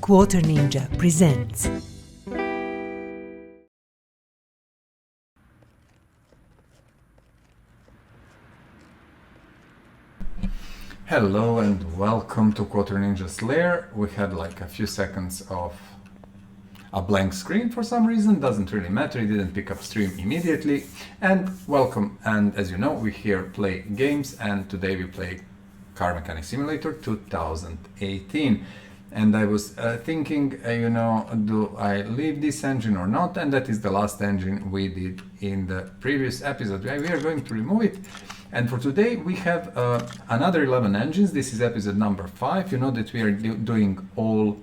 Quarter Ninja presents. Hello and welcome to Quarter Ninja's lair. We had like a few seconds of a blank screen for some reason, doesn't really matter, it didn't pick up stream immediately. And welcome, and as you know, we here play games, and today we play Car Mechanic Simulator 2018. And I was thinking, do I leave this engine or not? And that is the last engine we did in the previous episode. We are going to remove it. And for today we have another 11 engines. This is episode number 5. You know that we are doing all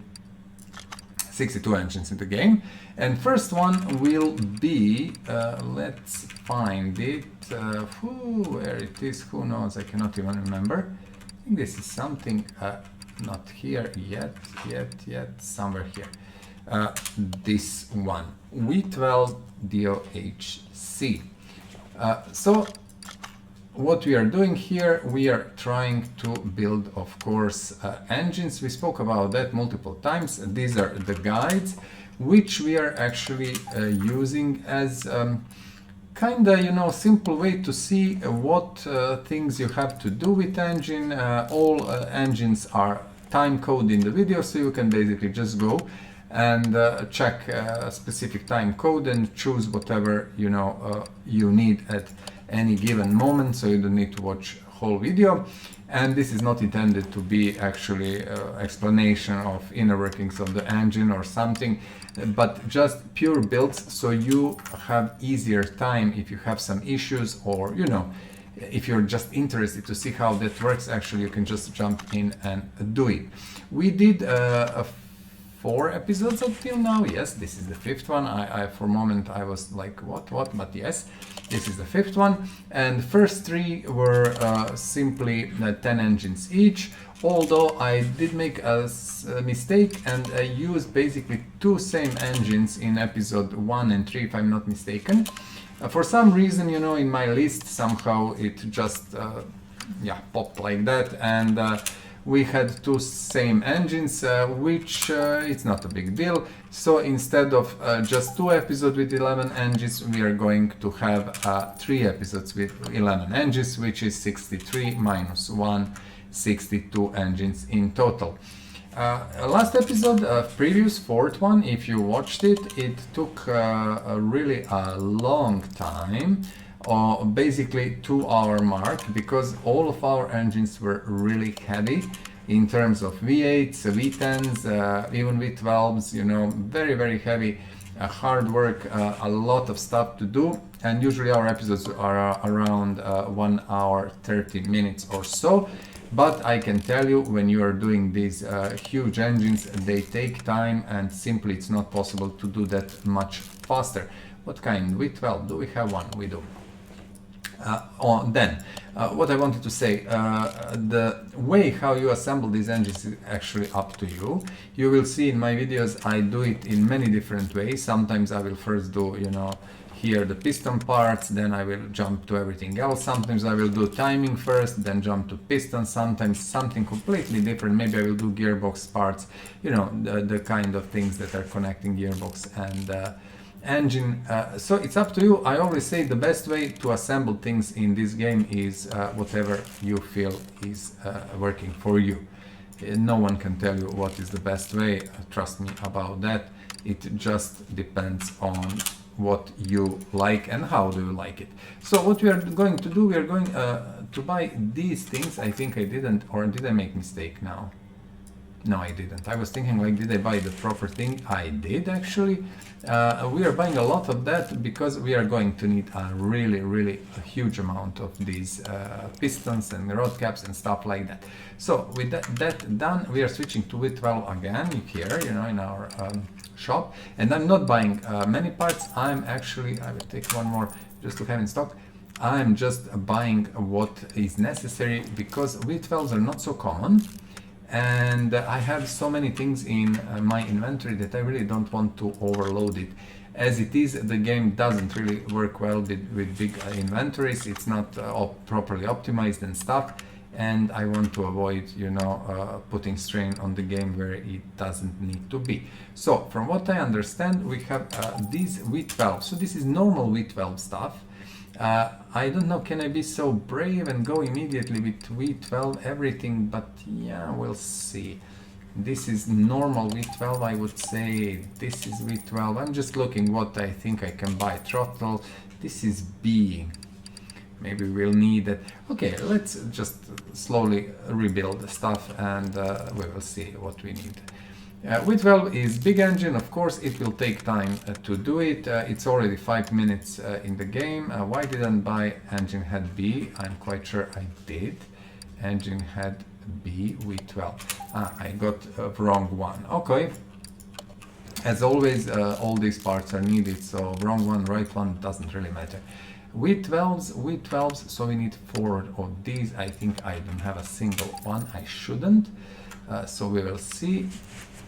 62 engines in the game. And first one will be, let's find it, where it is, who knows, I cannot even remember. I think this is something, not here yet, somewhere here. This one, V12 DOHC. So what we are doing here, we are trying to build, of course, engines. We spoke about that multiple times. These are the guides, which we are actually using as kinda, simple way to see what things you have to do with engine. All engines are time code in the video, so you can basically just go and check a specific time code and choose whatever you need at any given moment, so you don't need to watch whole video. And this is not intended to be actually explanation of inner workings of the engine or something, but just pure builds, so you have easier time if you have some issues, or if you're just interested to see how that works. Actually, you can just jump in and do it. We did 4 episodes until now. Yes, this is the 5th one. I for a moment I was like what, but yes, this is the 5th one. And first 3 were simply 10 engines each, although I did make a mistake and I used basically 2 same engines in episode 1 and 3, if I'm not mistaken. For some reason, in my list somehow it just popped like that, and we had 2 same engines, which it's not a big deal. So instead of just 2 episodes with 11 engines, we are going to have 3 episodes with 11 engines, which is 63 minus 1, 62 engines in total. Last episode, previous 4th one, if you watched it, it took really a long time. Basically 2-hour mark, because all of our engines were really heavy in terms of V8s, V10s, even V12s, very, very heavy, hard work, a lot of stuff to do. And usually our episodes are around 1 hour 30 minutes or so. But I can tell you, when you are doing these huge engines, they take time, and simply it's not possible to do that much faster. What kind? V12, do we have one? We do. Then, what I wanted to say, the way how you assemble these engines is actually up to you. You will see in my videos I do it in many different ways. Sometimes I will first do, here the piston parts, then I will jump to everything else. Sometimes I will do timing first, then jump to piston. Sometimes something completely different. Maybe I will do gearbox parts, the kind of things that are connecting gearbox and engine. So it's up to you. I always say the best way to assemble things in this game is whatever you feel is working for you. No one can tell you what is the best way, trust me about that. It just depends on what you like and how do you like it. So what we are going to do, we are going to buy these things. I think I didn't, or did I make mistake now? No, I didn't. I was thinking, like, did I buy the proper thing? I did, actually. We are buying a lot of that because we are going to need a really a huge amount of these pistons and rod caps and stuff like that. So with that done, we are switching to V12 again here, in our shop. And I'm not buying many parts. I will take one more just to have in stock. I'm just buying what is necessary, because V12s are not so common. And I have so many things in my inventory that I really don't want to overload it. As it is, the game doesn't really work well with big inventories. It's not properly optimized and stuff. and I want to avoid, you know, putting strain on the game where it doesn't need to be. So from what I understand, we have these V12. So this is normal V12 stuff. I don't know, can I be so brave and go immediately with V12 everything, but yeah, we'll see. This is normal V12, I would say. This is V12. I'm just looking what I think I can buy. Throttle. This is B. Maybe we'll need it. Okay, let's just slowly rebuild the stuff, and we will see what we need. V12 is big engine, of course. It will take time to do it. It's already 5 minutes in the game. Why didn't buy engine head B? I'm quite sure I did. Engine head B V12. I got a wrong one. Okay. As always, all these parts are needed, so wrong one, right one, doesn't really matter. V12s, so we need 4 of these. I think I don't have a single one. I shouldn't. So we will see.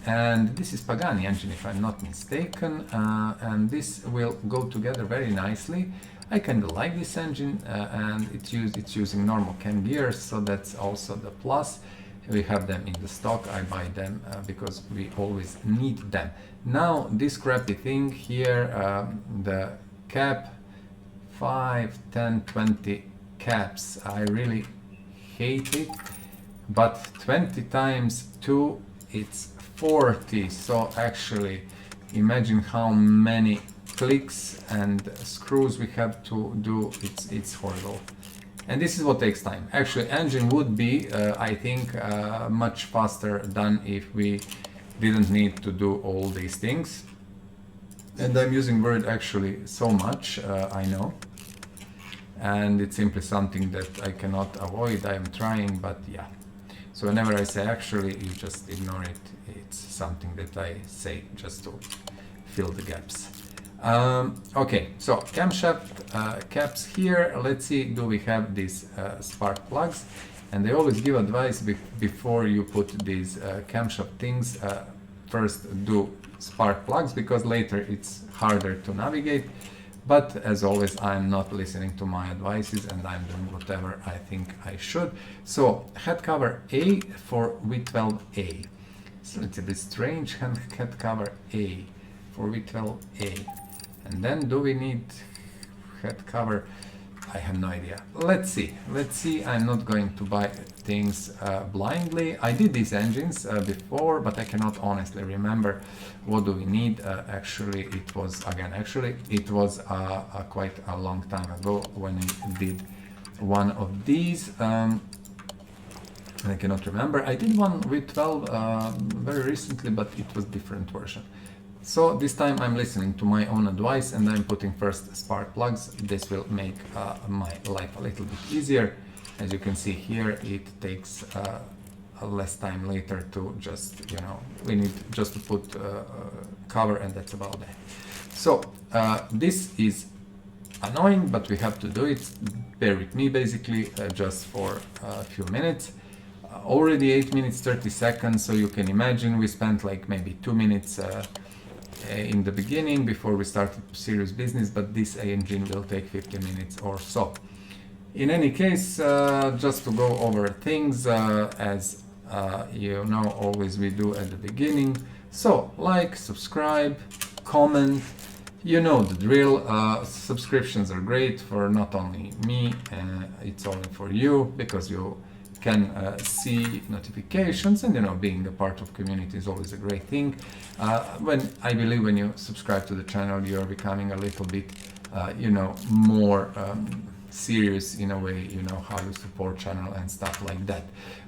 And this is Pagani engine, if I'm not mistaken, and this will go together very nicely. I kind of like this engine, and it's using normal cam gears, so that's also the plus. We have them in the stock. I buy them because we always need them. Now this crappy thing here, the cap 5, 10, 20 caps, I really hate it, but 20 times 2, it's 40. So actually imagine how many clicks and screws we have to do. It's horrible, and this is what takes time. Actually, engine would be I think much faster done if we didn't need to do all these things. And I'm using word actually so much, I know, and it's simply something that I cannot avoid. I am trying, but yeah. So whenever I say actually, you just ignore it. It's something that I say just to fill the gaps. Okay, so camshaft caps here. Let's see, do we have these spark plugs? And they always give advice before you put these camshaft things. First do spark plugs, because later it's harder to navigate. But as always, I'm not listening to my advices, and I'm doing whatever I think I should. So head cover A for V12A. So it's a bit strange, head cover A for V12A. And then do we need head cover? I have no idea. Let's see. I'm not going to buy things blindly. I did these engines before, but I cannot honestly remember what do we need. Actually, it was quite a long time ago when I did one of these. I cannot remember. I did one with 12 very recently, but it was different version. So this time I'm listening to my own advice, and I'm putting first spark plugs. This will make my life a little bit easier. As you can see here, it takes less time later to just, you know, we need just to put cover, and that's about it. So this is annoying, but we have to do it. Bear with me, basically, just for a few minutes. Already 8 minutes 30 seconds, so you can imagine we spent like maybe 2 minutes in the beginning before we started serious business, but this engine will take 50 minutes or so. In any case, just to go over things as you know, always we do at the beginning. So like, subscribe, comment, you know the drill. Subscriptions are great for not only me, it's only for you, because you can see notifications, and you know, being a part of community is always a great thing. I believe when you subscribe to the channel, you're becoming a little bit you know, more serious in a way, you know, how you support channel and stuff like that.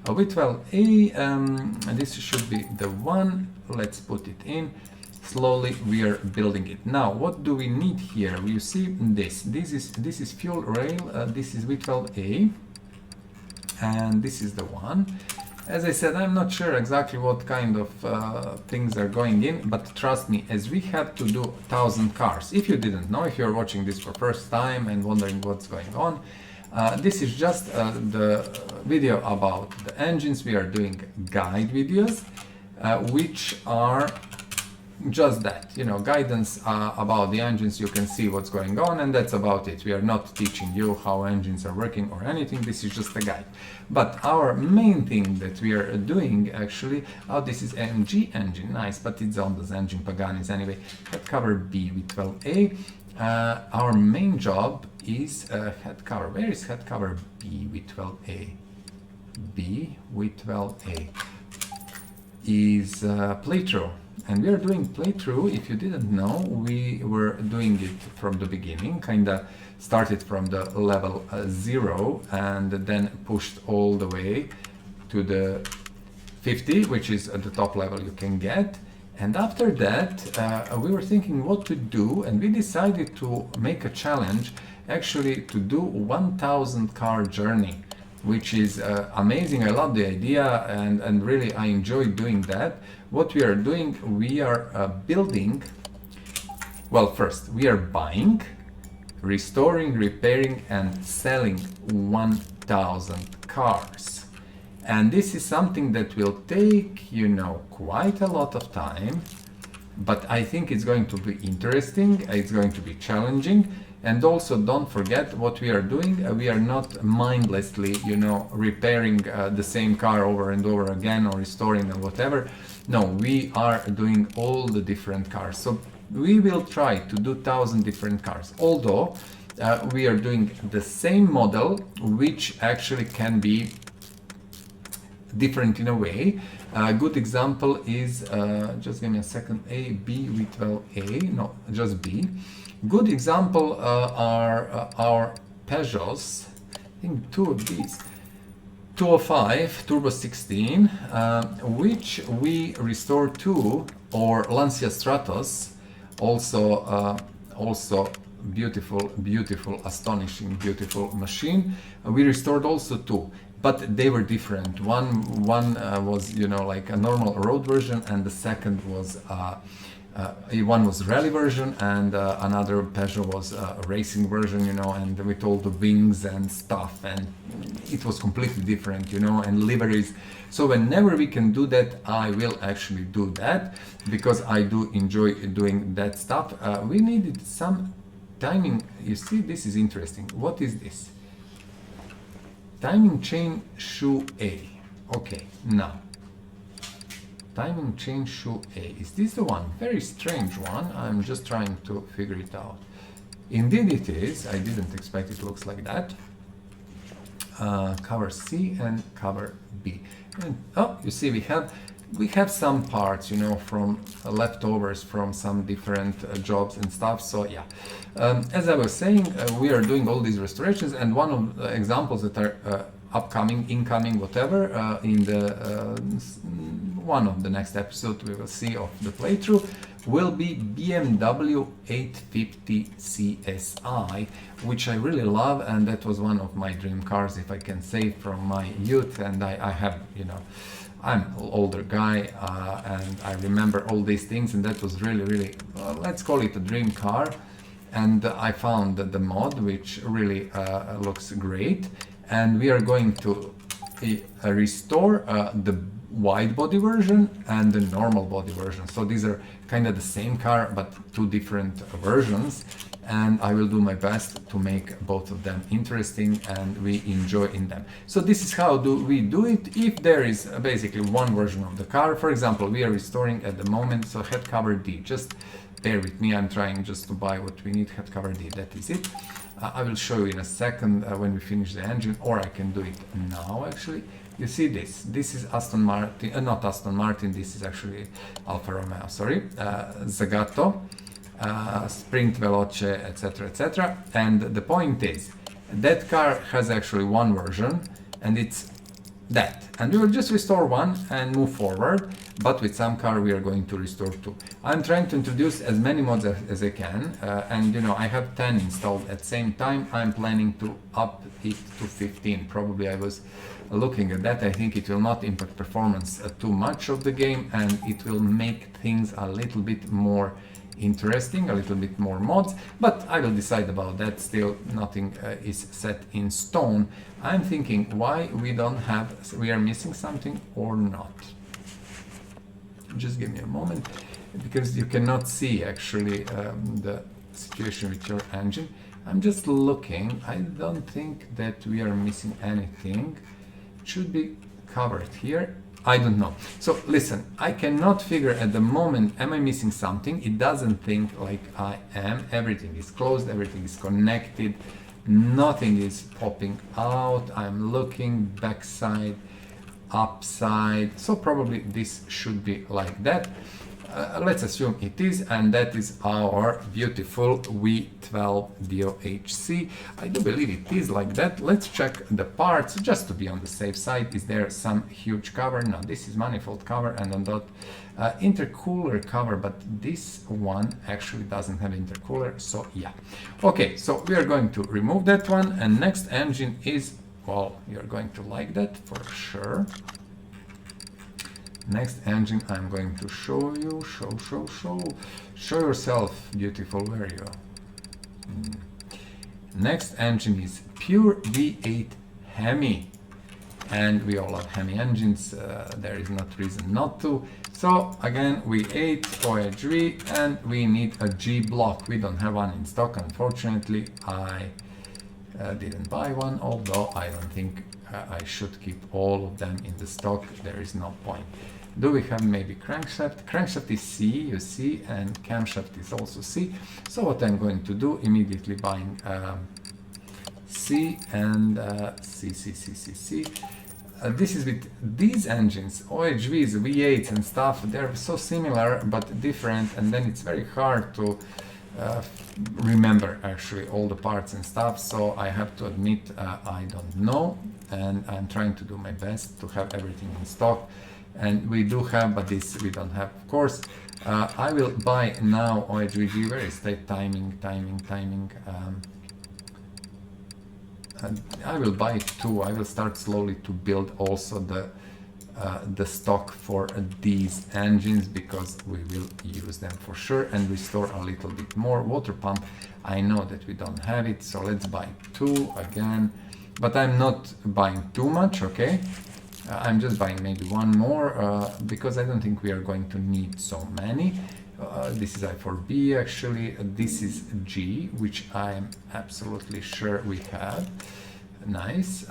With 12A, this should be the one. Let's put it in. Slowly we are building it. Now what do we need here? You see this is fuel rail. This is V12A, and this is the one. As I said, I'm not sure exactly what kind of things are going in, but trust me, as we have to do 1,000 cars. If you didn't know, if you're watching this for first time and wondering what's going on, this is just the video about the engines. We are doing guide videos, which are just that, you know, guidance about the engines. You can see what's going on, and that's about it. We are not teaching you how engines are working or anything. This is just a guide. But our main thing that we are doing actually, oh, this is AMG engine, nice, but it's on this engine Paganis anyway. Head cover B with 12A. Our main job is head cover. Where is head cover B with 12A? B with 12A is playthrough. And we are doing playthrough. If you didn't know, we were doing it from the beginning, kind of started from the level 0 and then pushed all the way to the 50, which is at the top level you can get. And after that, we were thinking what to do, and we decided to make a challenge actually to do 1000 car journey, which is amazing. I love the idea, and really I enjoy doing that. What we are doing, we are building, well, first we are buying, restoring, repairing and selling 1000 cars. And this is something that will take, you know, quite a lot of time, but I think it's going to be interesting, it's going to be challenging. And also don't forget what we are doing. We are not mindlessly, you know, repairing the same car over and over again or restoring or whatever. No, we are doing all the different cars. So we will try to do 1000 different cars. Although we are doing the same model, which actually can be different in a way. A good example is, just give me a second, A, B with 12A, no, just B. Good example are our Peugeots, I think two of these, 205 Turbo 16, which we restored to, or Lancia Stratos, also beautiful, astonishing, beautiful machine. We restored also two, but they were different. One was, you know, like a normal road version, and the second was one was rally version, and another Peugeot was a racing version, you know, and with all the wings and stuff, and it was completely different, you know, and liveries. So whenever we can do that, I will actually do that, because I do enjoy doing that stuff. We needed some timing. You see, this is interesting. What is this? Timing chain shoe A. Okay, now. Timing chain shoe A. Is this the one? Very strange one. I'm just trying to figure it out. Indeed it is. I didn't expect it looks like that. Cover C and cover B. And, oh, you see we have some parts, you know, from leftovers from some different jobs and stuff. So yeah, as I was saying, we are doing all these restorations, and one of the examples that are upcoming, incoming, whatever, in the one of the next episode we will see of the playthrough will be BMW 850 CSI, which I really love, and that was one of my dream cars, if I can say, from my youth. And I have, you know, I'm an older guy, and I remember all these things, and that was really, let's call it a dream car. And I found the mod, which really looks great, and we are going to restore the wide body version and the normal body version. So these are kind of the same car, but two different versions, and I will do my best to make both of them interesting and we enjoy in them. So this is how we do it. If there is basically one version of the car, for example, we are restoring at the moment, so head cover D, just bear with me, I'm trying just to buy what we need. Head cover D, that is it. I will show you in a second when we finish the engine, or I can do it now actually. You see this is Aston Martin, not Aston Martin, this is actually Alfa Romeo, sorry, Zagato, Sprint, Veloce, etc. And the point is, that car has actually one version, and it's that. And we will just restore one and move forward, but with some car we are going to restore two. I'm trying to introduce as many mods as I can, and you know, I have 10 installed at the same time. I'm planning to up it to 15. Probably I was looking at that. I think it will not impact performance too much of the game, and it will make things a little bit more interesting, a little bit more mods, but I will decide about that. Still nothing is set in stone. I'm thinking why we are missing something or not. Just give me a moment. because you cannot see actually the situation with your engine. I'm just looking. I don't think that we are missing anything. It should be covered here. I don't know. So listen, I cannot figure at the moment, am I missing something? It doesn't think like I am. Everything is closed, everything is connected, nothing is popping out. I'm looking backside, upside, so probably this should be like that. Let's assume it is, and that is our beautiful V12 DOHC. I do believe it is like that. Let's check the parts just to be on the safe side. Is there some huge cover? No, this is manifold cover and on that intercooler cover, but this one actually doesn't have intercooler, so yeah. Okay, so we are going to remove that one, and next engine is, well, you're going to like that for sure. Next engine I'm going to show you, show yourself, beautiful, where are you? Next engine is pure V8 HEMI, and we all have HEMI engines, there is not reason not to. So again, V8 OHV, and we need a G block. We don't have one in stock, unfortunately. I didn't buy one, although I don't think I should keep all of them in the stock. There is no point. Do we have maybe crankshaft? Crankshaft is C, you see, and camshaft is also C. So what I'm going to do, immediately buying C and C. This is with these engines, OHVs, V8s and stuff, they're so similar but different, and then it's very hard to remember actually all the parts and stuff, so I have to admit I don't know, and I'm trying to do my best to have everything in stock. And we do have, but this we don't have, of course. I will buy now OHVG, where is the timing. I will buy two. I will start slowly to build also the stock for these engines, because we will use them for sure, and restore a little bit more. Water pump, I know that we don't have it, so let's buy two again, but I'm not buying too much, okay? I'm just buying maybe one more, because I don't think we are going to need so many. This is I4B actually, this is G, which I am absolutely sure we have. Nice,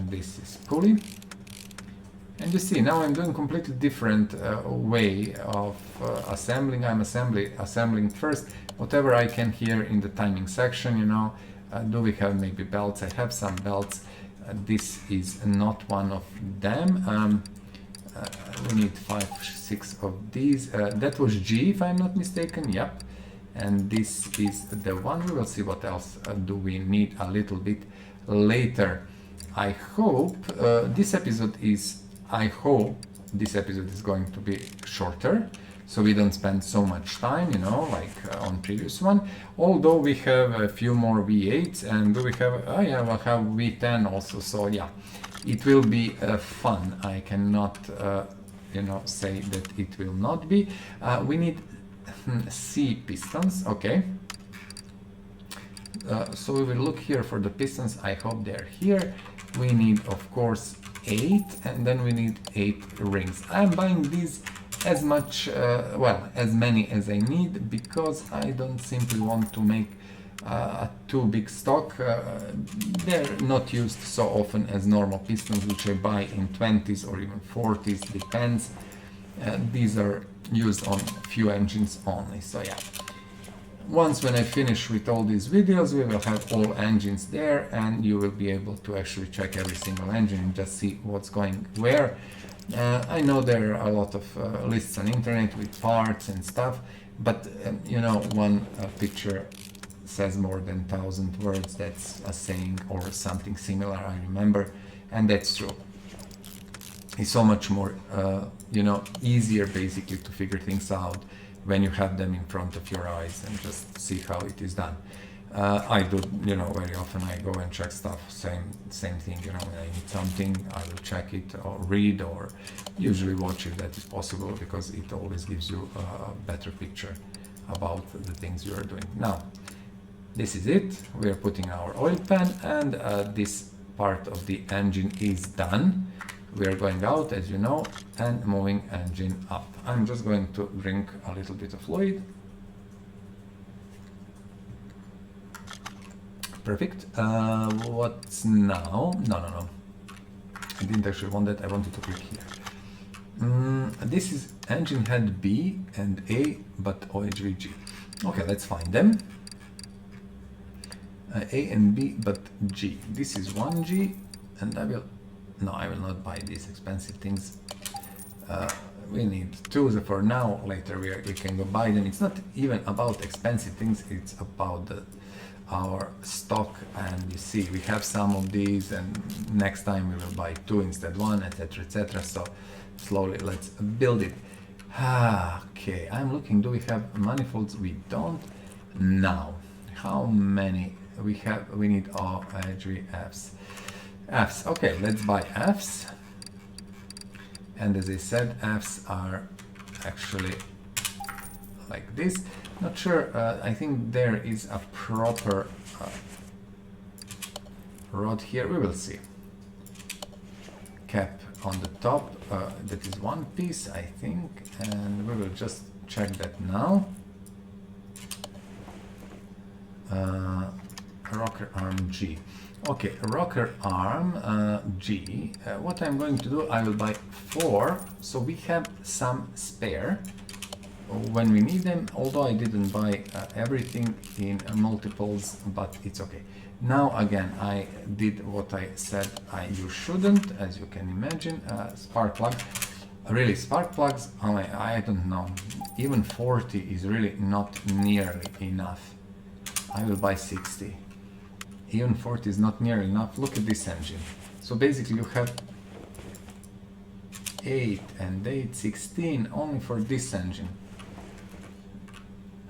this is pulley. And you see, now I'm doing completely different way of assembling. I'm assembling first whatever I can here in the timing section, you know. Do we have maybe belts? I have some belts. This is not one of them. We need 5, 6 of these. That was G, if I'm not mistaken. Yep. And this is the one. We will see what else do we need a little bit later. I hope this episode is going to be shorter, so we don't spend so much time, you know, like on previous one. Although we have a few more V8s, and do we have, oh yeah, we'll have V10 also, so yeah, it will be fun. I cannot, you know, say that it will not be. We need C pistons, okay. So we will look here for the pistons. I hope they're here. We need, of course, 8, and then we need 8 rings. I'm buying these as much, well, as many as I need, because I don't simply want to make a too big stock. They're not used so often as normal pistons, which I buy in 20s or even 40s, depends. These are used on few engines only, so yeah. Once when I finish with all these videos, we will have all engines there, and you will be able to actually check every single engine and just see what's going where. I know there are a lot of lists on internet with parts and stuff, but you know, one picture says more than 1,000 words. That's a saying or something similar, I remember, and that's true. It's so much more, you know, easier basically to figure things out when you have them in front of your eyes and just see how it is done. I do, you know, very often I go and check stuff, same thing, you know, when I need something, I will check it or read or usually watch if that is possible, because it always gives you a better picture about the things you are doing. Now, this is it. We are putting our oil pan, and this part of the engine is done. We are going out, as you know, and moving engine up. I'm just going to drink a little bit of fluid. Perfect. What's now? No. I didn't actually want that. I wanted to click here. This is engine head B and A, but OHVG. Okay, let's find them. A and B, but G. This is 1G, and I will not buy these expensive things. We need two for now. Later we can go buy them. It's not even about expensive things. It's about our stock, and you see we have some of these, and next time we will buy two instead one, etc, etc. So slowly let's build it. Okay, I'm looking, do we have manifolds? We don't. Now how many we have? We need all Fs. Okay, let's buy Fs, and as I said, Fs are actually like this. Not sure, I think there is a proper rod here, we will see. Cap on the top, that is one piece, I think, and we will just check that now. Rocker arm G. Okay, rocker arm G. What I'm going to do, I will buy 4, so we have some spare when we need them, although I didn't buy everything in multiples, but it's okay. Now again, I did what I said you shouldn't, as you can imagine. Spark plug, really spark plugs, I don't know, even 40 is really not nearly enough. I will buy 60. Even 40 is not nearly enough. Look at this engine. So basically you have 8 and 8, 16 only for this engine.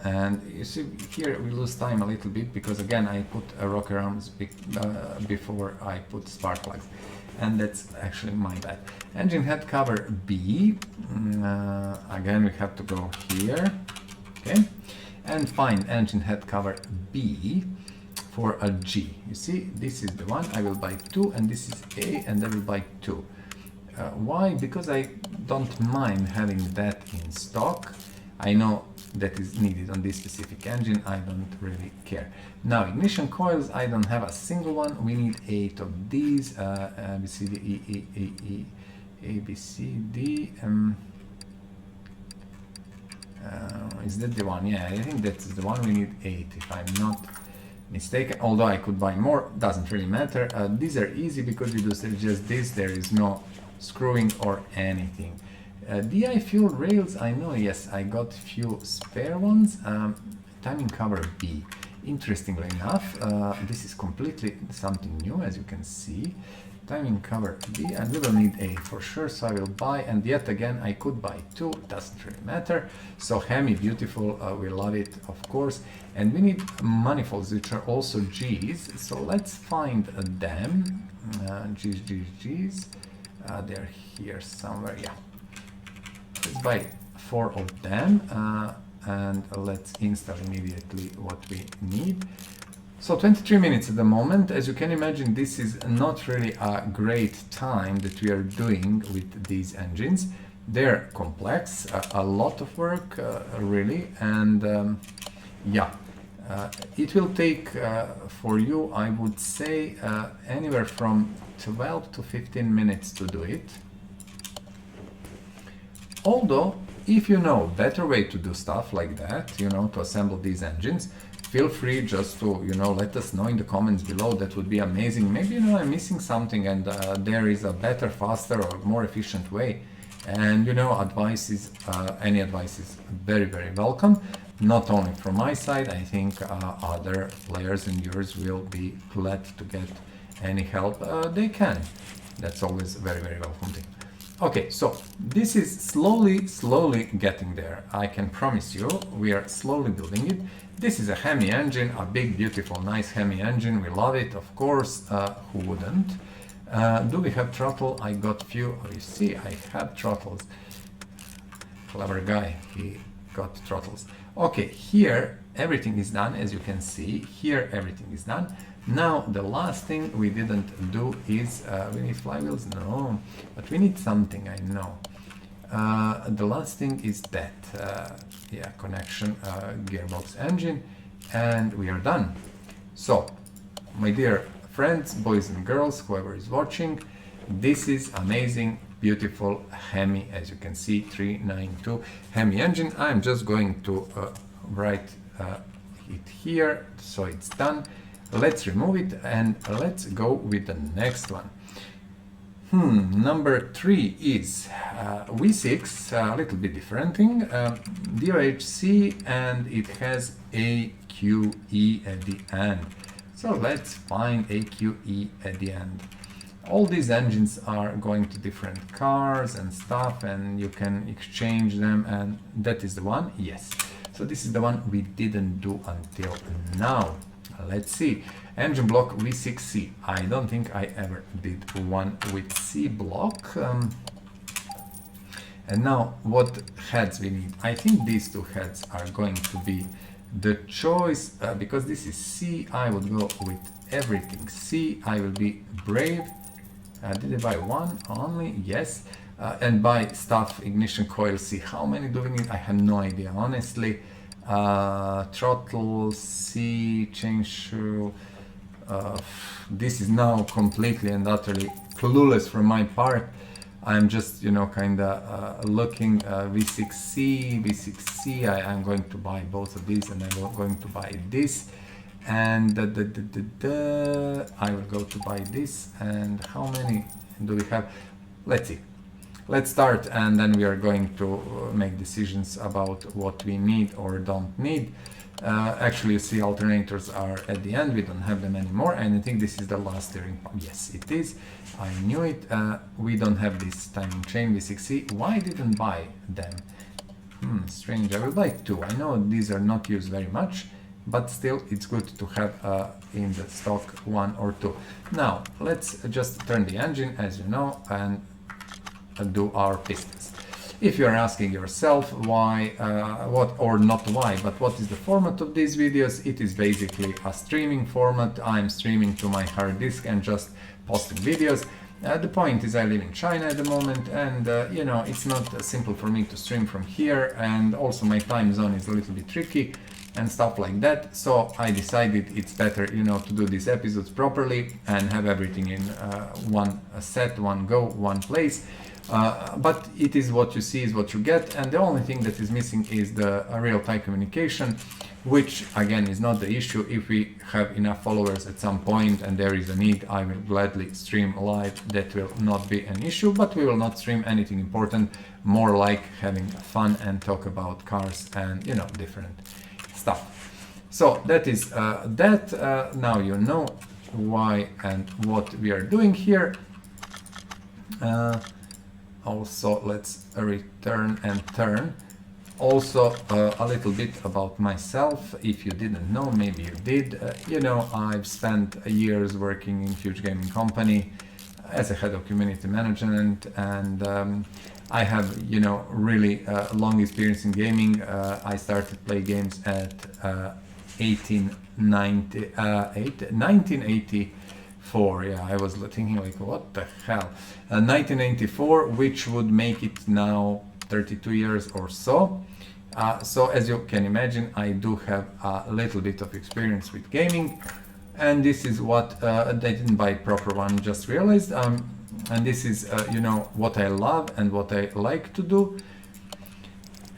And you see here we lose time a little bit because again I put a rocker arms before I put spark plugs, and that's actually my bad. Engine head cover B, again we have to go here, okay, and find engine head cover B for a G. You see, this is the one. I will buy 2, and this is A, and I will buy 2. Why? Because I don't mind having that in stock. I know that is needed on this specific engine. I don't really care. Now ignition coils, I don't have a single one. We need 8 of these. A, B, C, D, E, A, B, C, D. Is that the one? Yeah, I think that's the one. We need 8 if I'm not mistaken. Although I could buy more, doesn't really matter. These are easy because we do just this. There is no screwing or anything. DI fuel rails, I know, yes, I got few spare ones. Timing cover B. Interestingly enough, this is completely something new, as you can see. Timing cover B, and we will need A for sure, so I will buy, and yet again I could buy 2, doesn't really matter. So HEMI, beautiful, we love it, of course. And we need manifolds, which are also G's, so let's find them. G's, they're here somewhere, yeah. Let's buy 4 of them, and let's install immediately what we need. So 23 minutes at the moment. As you can imagine, this is not really a great time that we are doing with these engines. They're complex, a lot of work, really, and yeah, it will take for you, I would say, anywhere from 12 to 15 minutes to do it. Although, if you know better way to do stuff like that, you know, to assemble these engines, feel free just to, you know, let us know in the comments below. That would be amazing. Maybe, you know, I'm missing something and there is a better, faster or more efficient way. And, you know, advice is, any advice is very, very welcome. Not only from my side, I think other players and viewers will be glad to get any help they can. That's always very, very welcome thing. Okay, so this is slowly getting there. I can promise you, we are slowly building it. This is a HEMI engine, a big, beautiful, nice HEMI engine. We love it, of course. Who wouldn't? Do we have throttle? I got few. Oh, you see, I have throttles. Clever guy, he got throttles. Okay, here everything is done, as you can see. Here everything is done. Now the last thing we didn't do is we need flywheels, no, but we need something, I know. The last thing is that yeah, connection gearbox engine, and we are done. So my dear friends, boys and girls, whoever is watching, this is amazing, beautiful HEMI, as you can see, 392 HEMI engine. I'm just going to write it here, so it's done. Let's remove it and let's go with the next one. Number 3 is V6, a little bit different thing, DOHC, and it has AQE at the end. So let's find AQE at the end. All these engines are going to different cars and stuff, and you can exchange them, and that is the one, yes. So this is the one we didn't do until now. Let's see. Engine block V6C. I don't think I ever did one with C block. And now what heads we need? I think these two heads are going to be the choice, because this is C. I would go with everything C. I will be brave. Did I buy one only? Yes. And buy stuff, ignition coil C. How many do we need? I have no idea, honestly. Throttle C, change. This is now completely and utterly clueless from my part. I'm just, you know, kind of looking V6C, V6C. I'm going to buy both of these, and I'm going to buy this. And I will go to buy this. And how many do we have? Let's see. Let's start, and then we are going to make decisions about what we need or don't need. Actually, you see, alternators are at the end. We don't have them anymore, and I think this is the last steering pump. Yes, it is. I knew it. We don't have this timing chain V6C. Why didn't buy them? Strange. I will buy two. I know these are not used very much, but still it's good to have in the stock one or two. Now let's just turn the engine, as you know, and do our pistons. If you are asking yourself why, what, or not why, but what is the format of these videos, it is basically a streaming format. I'm streaming to my hard disk and just posting videos. The point is I live in China at the moment, and you know, it's not simple for me to stream from here, and also my time zone is a little bit tricky and stuff like that. So I decided it's better, you know, to do these episodes properly and have everything in one set, one go, one place. But it is what you see is what you get, and the only thing that is missing is the real-time communication, which again is not the issue. If we have enough followers at some point and there is a need, I will gladly stream live. That will not be an issue, but we will not stream anything important, more like having fun and talk about cars and, you know, different stuff. So that is that. Now you know why and what we are doing here. Also, let's return and turn. Also, a little bit about myself. If you didn't know, maybe you did. You know, I've spent years working in huge gaming company as a head of community management, and I have, you know, really long experience in gaming. I started play games at 1984. Yeah, I was thinking like, what the hell? 1984, which would make it now 32 years or so. So as you can imagine, I do have a little bit of experience with gaming, and this is what I didn't buy proper one, just realized. And this is, you know, what I love and what I like to do.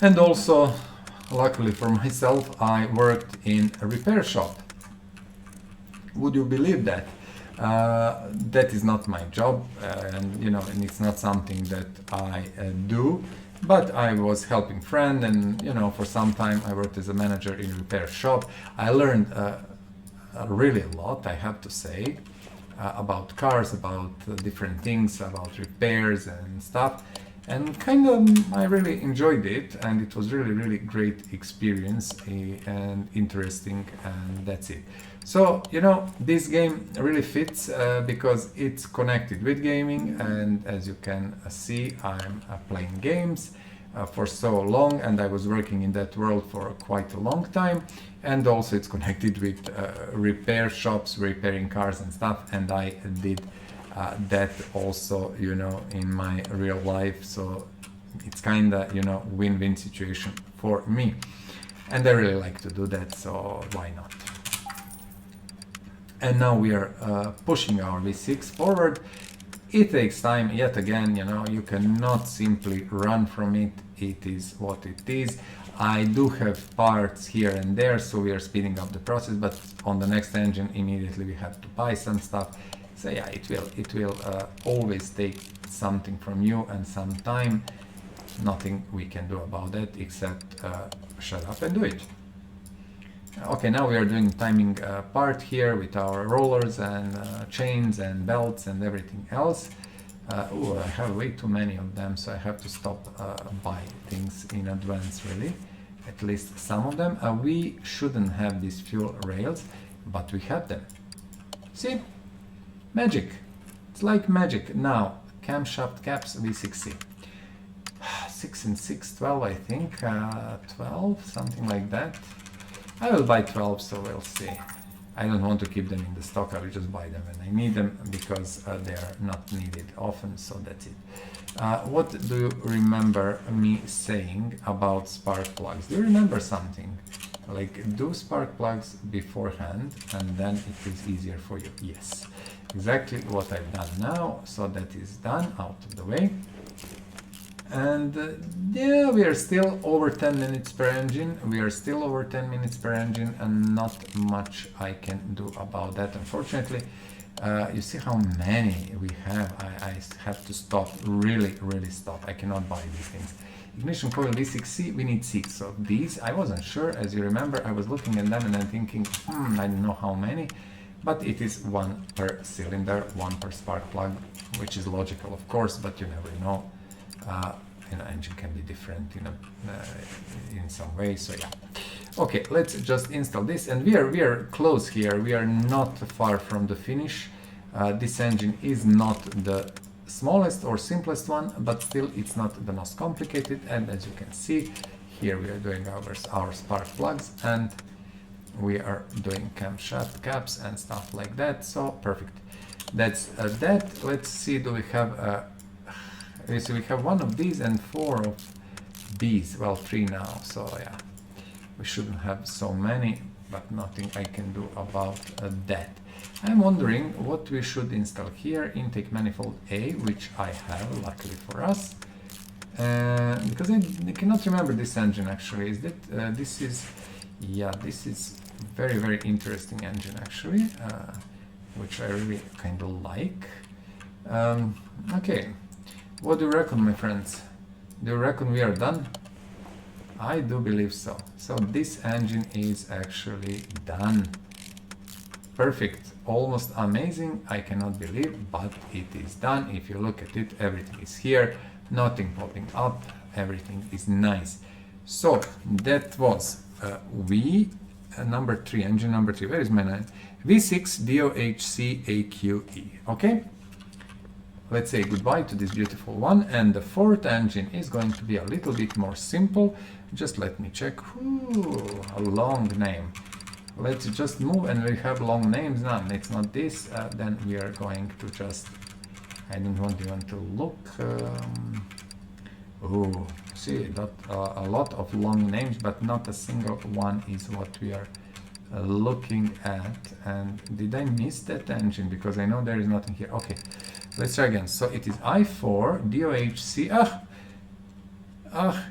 And also, luckily for myself, I worked in a repair shop. Would you believe that? That is not my job, and you know, and it's not something that I do, but I was helping friend, and you know, for some time I worked as a manager in a repair shop. I learned really a lot, I have to say, about cars, about different things, about repairs and stuff, and kind of I really enjoyed it, and it was really great experience and interesting, and that's it. So, you know, this game really fits because it's connected with gaming, and as you can see, I'm playing games, for so long, and I was working in that world for quite a long time. And also it's connected with repair shops, repairing cars and stuff, and I did that also, you know, in my real life. So it's kind of, you know, win-win situation for me, and I really like to do that, so why not? And now we are pushing our V6 forward. It takes time, yet again, you know, you cannot simply run from it. It is what it is. I do have parts here and there, so we are speeding up the process, but on the next engine immediately we have to buy some stuff. So yeah, it will always take something from you and some time. Nothing we can do about that except shut up and do it. Okay, now we are doing timing part here with our rollers and chains and belts and everything else. Oh, I have way too many of them, so I have to stop buy things in advance, really. At least some of them. We shouldn't have these fuel rails, but we have them. See? Magic. It's like magic. Now, camshaft caps V6C. 6 and 6, 12 I think. 12, something like that. I will buy 12, so we'll see. I don't want to keep them in the stock, I will just buy them when I need them, because they are not needed often, so that's it. What do you remember me saying about spark plugs? Do you remember something? Like, do spark plugs beforehand, and then it is easier for you. Yes, exactly what I've done now, so that is done, out of the way. And yeah, we are still over 10 minutes per engine. We are still over 10 minutes per engine, and not much I can do about that, unfortunately. You see how many we have. I have to stop, really stop. I cannot buy these things. Ignition coil V6C, we need 6 of these. I wasn't sure, as you remember, I was looking at them and I'm thinking, I don't know how many, but it is 1 per cylinder, 1 per spark plug, which is logical, of course, but you never know. You know, engine can be different in some way, so yeah. Okay, let's just install this, and we are close here. We are not far from the finish. This engine is not the smallest or simplest one, but still it's not the most complicated. And as you can see, here we are doing our spark plugs, and we are doing camshaft caps and stuff like that. So perfect. That's that. Let's see, do we have so we have 1 of these and 4 of these. Well, 3 now, so yeah, we shouldn't have so many, but nothing I can do about that. I'm wondering what we should install here. Intake manifold A, which I have, luckily for us, because I cannot remember this engine actually. Is that this is, yeah, this is very interesting engine actually, which I really kind of like. Okay. What do you reckon, my friends? Do you reckon we are done? I do believe so. So this engine is actually done. Perfect. Almost amazing. I cannot believe, but it is done. If you look at it, everything is here. Nothing popping up. Everything is nice. So that was number 3, engine number 3. Where is my name? V6 DOHC AQE. Okay? Let's say goodbye to this beautiful one, and the 4th engine is going to be a little bit more simple. Just let me check. Ooh, a long name. Let's just move, and we have long names now. It's not this. Then we are going to just, I don't want even to look. Oh, see, got a lot of long names, but not a single one is what we are looking at. And did I miss that engine? Because I know there is nothing here. Okay. Let's try again. So it is I4 DOHC.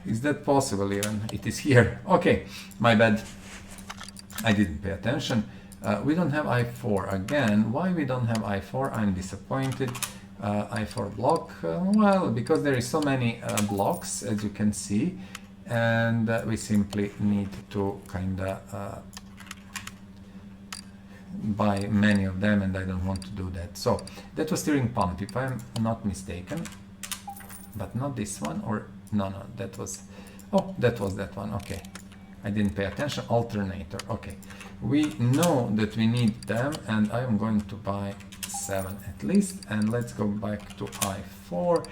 Is that possible even? It is here. Okay, my bad. I didn't pay attention. We don't have I4 again. Why we don't have I4? I'm disappointed. I4 block. Well, because there is so many blocks, as you can see, and we simply need to kind of buy many of them, and I don't want to do that. So that was steering pump, if I'm not mistaken, but not this one, or no, that was, oh, that was that one. Okay, I didn't pay attention. Alternator. Okay, we know that we need them, and I am going to buy 7 at least. And let's go back to i4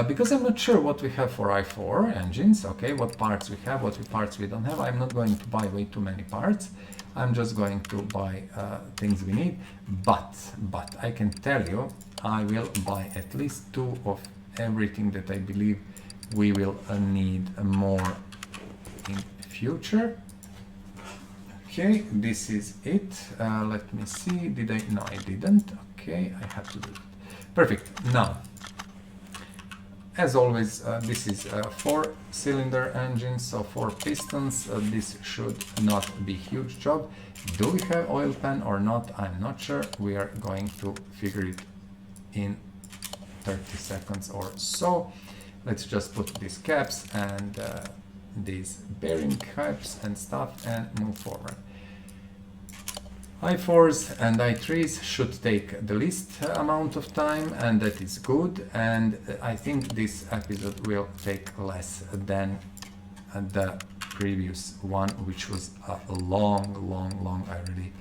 because I'm not sure what we have for i4 engines. Okay, what parts we have, what parts we don't have. I'm not going to buy way too many parts. I'm just going to buy things we need, but I can tell you I will buy at least 2 of everything that I believe we will need more in future. Okay, this is it. Let me see, did I? No, I didn't. Okay, I have to do it. Perfect. Now, as always, this is a 4-cylinder engine, so 4 pistons. This should not be huge job. Do we have oil pan or not? I'm not sure. We are going to figure it in 30 seconds or so. Let's just put these caps and these bearing caps and stuff and move forward. i4s and i3s should take the least amount of time, and that is good, and I think this episode will take less than the previous one, which was a long. I really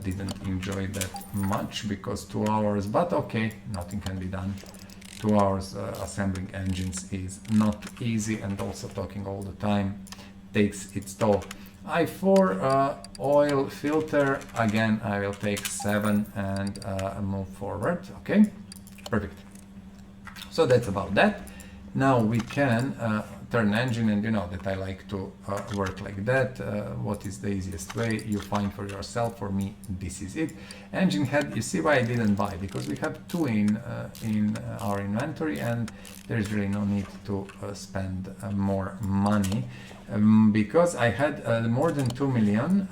didn't enjoy that much because 2 hours, but okay, nothing can be done. 2 hours assembling engines is not easy, and also talking all the time takes its toll. i4 oil filter, again I will take 7 and move forward. Okay, perfect. So that's about that. Now we can turn engine, and you know that I like to work like that. What is the easiest way? You find for yourself. For me, this is it. Engine head, you see why I didn't buy, because we have 2 in our inventory, and there's really no need to spend more money, because I had more than 2 million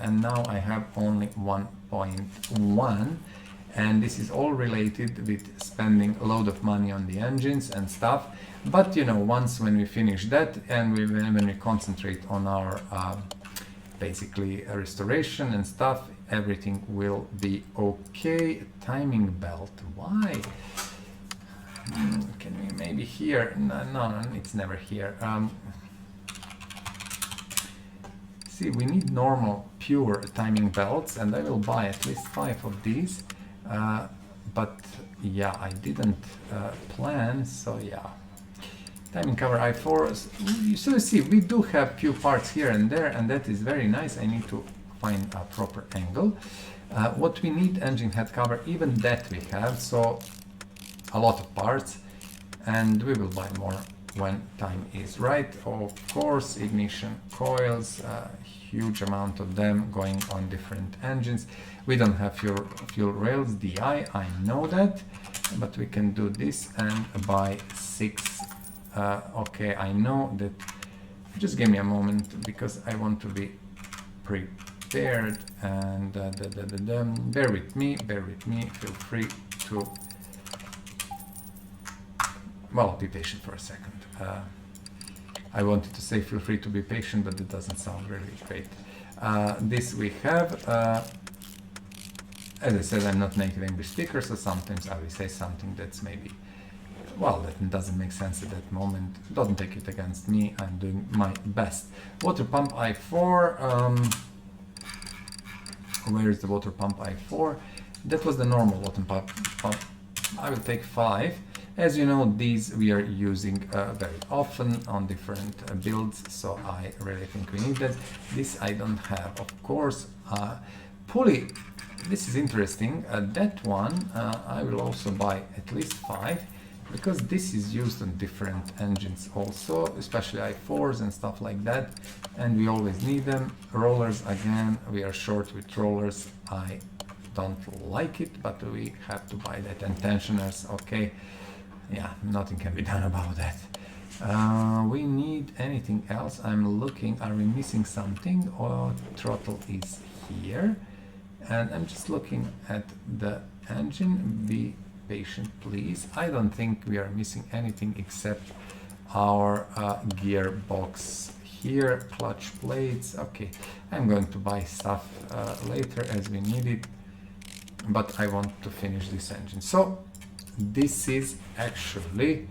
and now I have only 1.1, and this is all related with spending a load of money on the engines and stuff. But you know, once when we finish that, and when we concentrate on our basically restoration and stuff, everything will be okay. Timing belt, why? Can we maybe here? No, it's never here. See, we need normal pure timing belts, and I will buy at least 5 of these. But yeah, I didn't plan, so yeah. Timing cover i4s. So you see, we do have few parts here and there, and that is very nice. I need to find a proper angle. What we need, engine head cover, even that we have, so a lot of parts, and we will buy more when time is right. Of course, ignition coils, huge amount of them going on different engines. We don't have fuel rails, DI, I know that, but we can do this and buy 6. Okay, I know that. Just give me a moment because I want to be prepared, and bear with me, feel free to, well, be patient for a second. I wanted to say feel free to be patient, but it doesn't sound really great. This we have, as I said, I'm not native English speaker, so sometimes I will say something that's maybe, well, that doesn't make sense at that moment. Don't take it against me, I'm doing my best. Water pump i4, where is the water pump i4? That was the normal water pump. I will take 5. As you know, these we are using very often on different builds, so I really think we need that. This I don't have, of course. Pulley, this is interesting. That one I will also buy at least 5, because this is used on different engines also, especially i4s and stuff like that, and we always need them. Rollers, again, we are short with rollers. I don't like it, but we have to buy that. And tensioners, okay. Yeah, nothing can be done about that. We need anything else? I'm looking, are we missing something? Or throttle is here. And I'm just looking at the engine. Be patient, please. I don't think we are missing anything except our gearbox here, clutch plates. Okay, I'm going to buy stuff later as we need it, but I want to finish this engine. So this is actually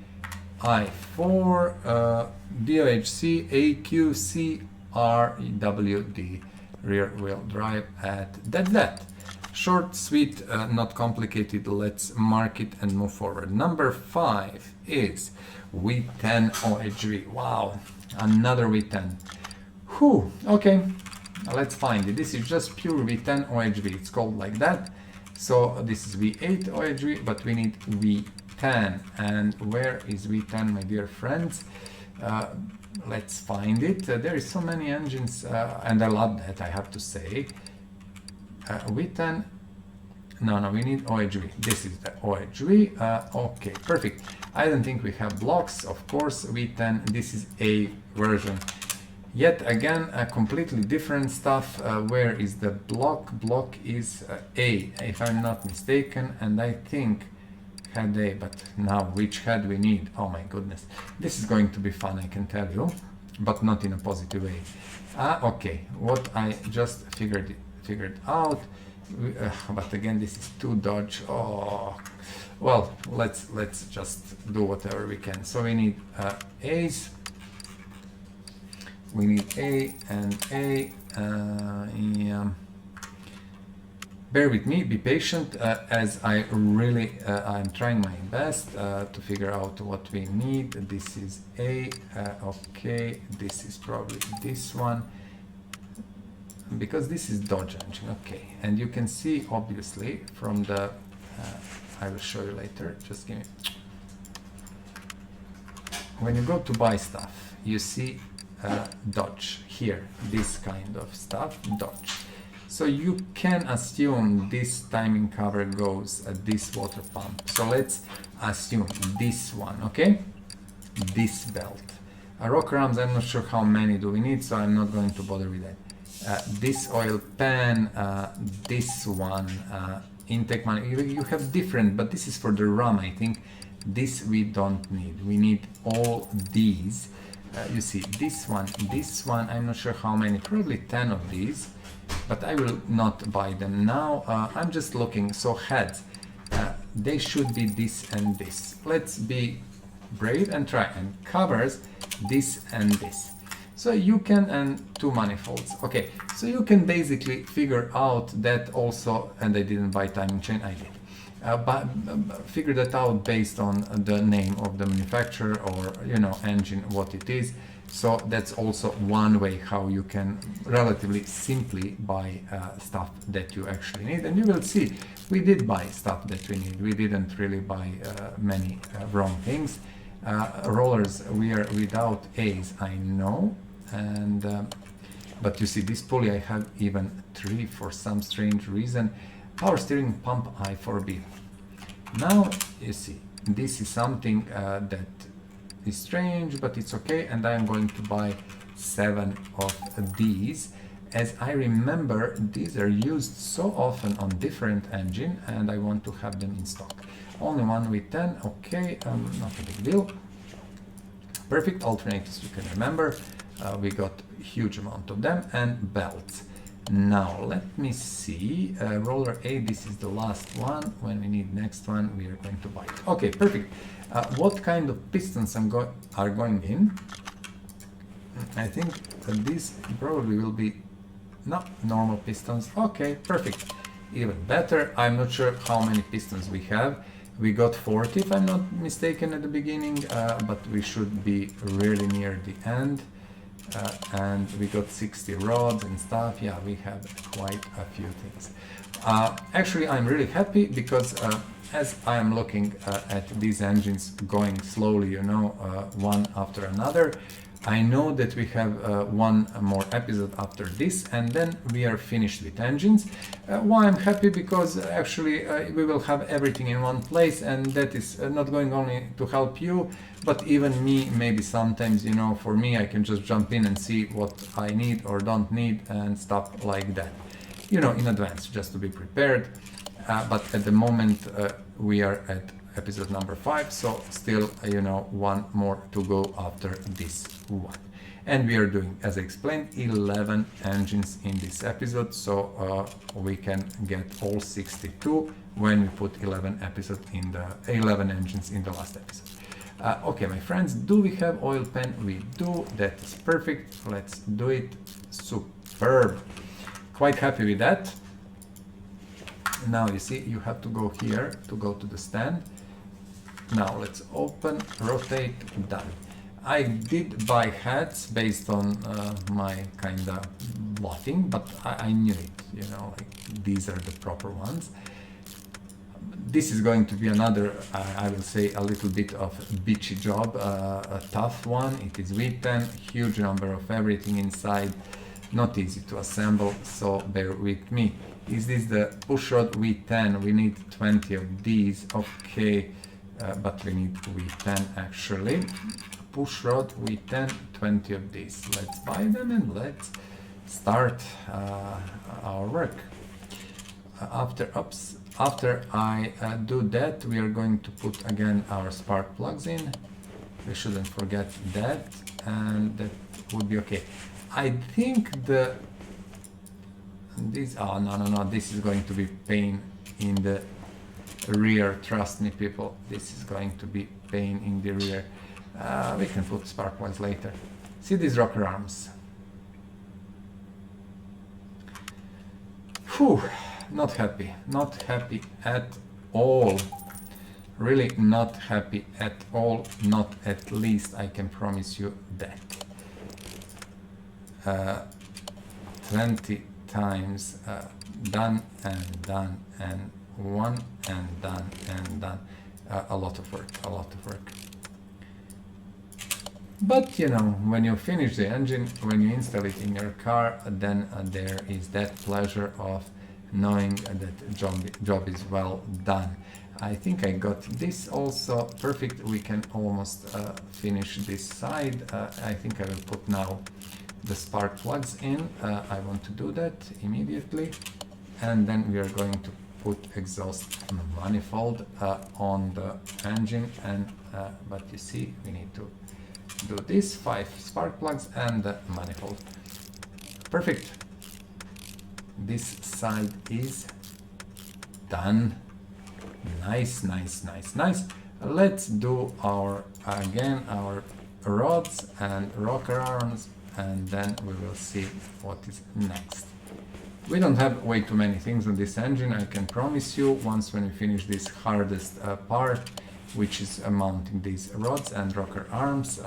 i4 DOHC AQC RWD rear wheel drive at that. Short, sweet, not complicated. Let's mark it and move forward. Number 5 is V10 OHV. Wow, another V10. Whew, okay, let's find it. This is just pure V10 OHV. It's called like that. So this is V8 OHV, but we need V10. And where is V10, my dear friends? Let's find it. There is so many engines, and I love that, I have to say. V10, no, we need OHV. This is the OHV. Okay, perfect. I don't think we have blocks, of course. V10, this is A version. Yet again, a completely different stuff. Where is the block? Block is A, if I'm not mistaken, and I think head A, but now which head we need? Oh my goodness, this is going to be fun, I can tell you, but not in a positive way. Okay, what I just figured out, but again, this is too dodge. Oh, well, let's just do whatever we can. So we need A's. We need A and A. Yeah. Bear with me, be patient, as I really, I'm trying my best to figure out what we need. This is A, okay, this is probably this one, because this is Dodge engine, okay. And you can see, obviously, from the, I will show you later, just give me, when you go to buy stuff, you see Dodge here, this kind of stuff, Dodge. So you can assume this timing cover goes at this water pump. So let's assume this one, okay? This belt. Rocker arms, I'm not sure how many do we need, so I'm not going to bother with that. This oil pan, this one, intake man, you have different, but this is for the rum, I think. This we don't need. We need all these. You see, this one, I'm not sure how many, probably 10 of these. But I will not buy them now. I'm just looking. So heads, they should be this and this. Let's be brave and try. And covers, this and this. So you can, and two manifolds. Okay, so you can basically figure out that also, and I didn't buy timing chain, I did. But figure that out based on the name of the manufacturer, or engine, what it is. So that's also one way how you can relatively simply buy stuff that you actually need. And you will see, we did buy stuff that we need. We didn't really buy many wrong things. Rollers, we are without A's, I know. And but you see, this pulley I have even 3 for some strange reason. Power steering pump I forbid. Now you see, this is something that is strange, but it's okay, and I am going to buy 7 of these. As I remember, these are used so often on different engine, and I want to have them in stock. Only one with 10, okay, not a big deal. Perfect alternators, you can remember. We got a huge amount of them, and belts. Now let me see, roller A, this is the last one. When we need next one, we are going to buy it. Okay, perfect. What kind of pistons are going in? I think that these probably will be not normal pistons. Okay, perfect. Even better. I'm not sure how many pistons we have. We got 40 if I'm not mistaken at the beginning, but we should be really near the end. And we got 60 rods and stuff. Yeah, we have quite a few things. Actually, I'm really happy because as I am looking at these engines going slowly, one after another, I know that we have one more episode after this, and then we are finished with engines. Why I'm happy? Because actually we will have everything in one place, and that is not going only to help you, but even me, maybe sometimes, for me, I can just jump in and see what I need or don't need and stuff like that, in advance, just to be prepared. But at the moment we are at episode number 5, so still one more to go after this one. And we are doing, as I explained, 11 engines in this episode, so we can get all 62 when we put 11 engines in the last episode. Okay, my friends, do we have oil pan? We do. That is perfect. Let's do it. Superb. Quite happy with that. Now you see you have to go here to go to the stand. Now let's open, rotate, done. I did buy hats based on my kinda bluffing, but I knew it, you know, like these are the proper ones. This is going to be another, I will say, a little bit of bitchy job, a tough one. It is V10, huge number of everything inside, not easy to assemble, so bear with me. Is this the push rod V10? We need 20 of these, okay, but we need V10 actually. Push rod V10, 20 of these. Let's buy them and let's start our work. After I do that, we are going to put again our spark plugs in. We shouldn't forget that, and that would be okay. I think this, oh no, this is going to be pain in the rear, trust me people, this is going to be pain in the rear. We can put spark plugs later. See these rocker arms? Whew. Not happy at all, really not happy at all, not at least, I can promise you that. 20 times done and done and one and done and done. A lot of work. But you know, when you finish the engine, when you install it in your car, then there is that pleasure of knowing that job is well done. I think I got this also perfect. We can almost finish this side. I think I will put now the spark plugs in. I want to do that immediately, and then we are going to put exhaust manifold on the engine, and but you see we need to do this, 5 spark plugs and the manifold. Perfect. This side is done. Nice. Let's do our rods and rocker arms, and then we will see what is next. We don't have way too many things on this engine, I can promise you. Once when we finish this hardest part, which is mounting these rods and rocker arms,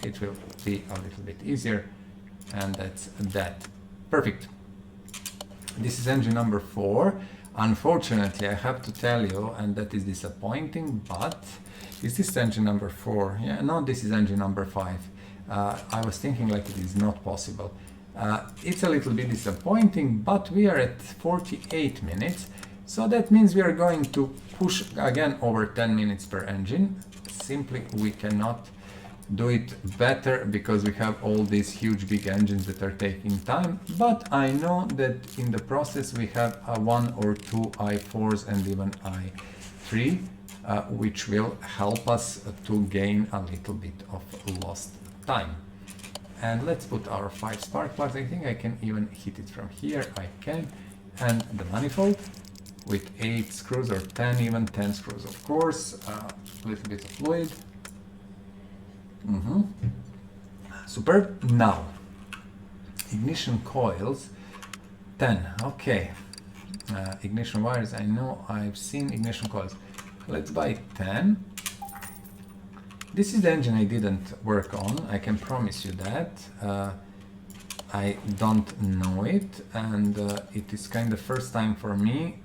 it will be a little bit easier, and that's that. Perfect. This is engine number 4. Unfortunately, I have to tell you, and that is disappointing, but is this engine number 4? Yeah, no, this is engine number 5. I was thinking like it is not possible. It's a little bit disappointing, but we are at 48 minutes, so that means we are going to push again over 10 minutes per engine. Simply, we cannot do it better because we have all these huge big engines that are taking time, but I know that in the process we have 1 or 2 i4s and even i3, which will help us to gain a little bit of lost time. And let's put our 5 spark plugs. I think I can even hit it from here. I can. And the manifold with 8 screws or 10, even 10 screws, of course. A little bit of fluid. Superb. Now, ignition coils, 10. Okay. Ignition wires, I know I've seen ignition coils. Let's buy 10. This is the engine I didn't work on, I can promise you that. I don't know it, and it is kind of first time for me.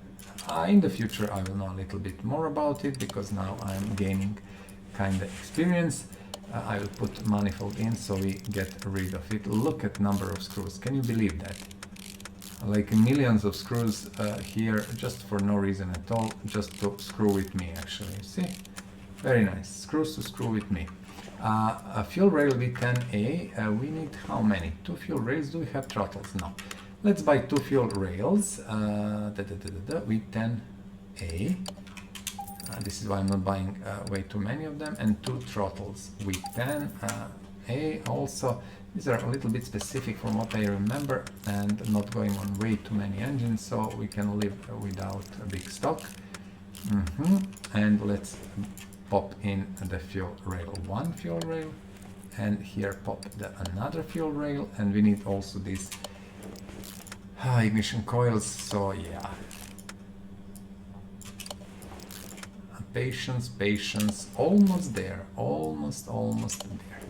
In the future I will know a little bit more about it, because now I'm gaining kind of experience. I will put manifold in so we get rid of it. Look at number of screws, can you believe that? Like millions of screws here, just for no reason at all, just to screw with me actually, see? Very nice, screws to screw with me. A fuel rail V10A, we need how many? 2 fuel rails, do we have throttles? No. Let's buy 2 fuel rails, V10A. This is why I'm not buying way too many of them, and 2 throttles, V10A also. These are a little bit specific from what I remember, and not going on way too many engines, so we can live without a big stock. And let's pop in the fuel rail, 1 fuel rail, and here pop another fuel rail, and we need also these ignition coils, so yeah. patience, patience, almost there, almost there.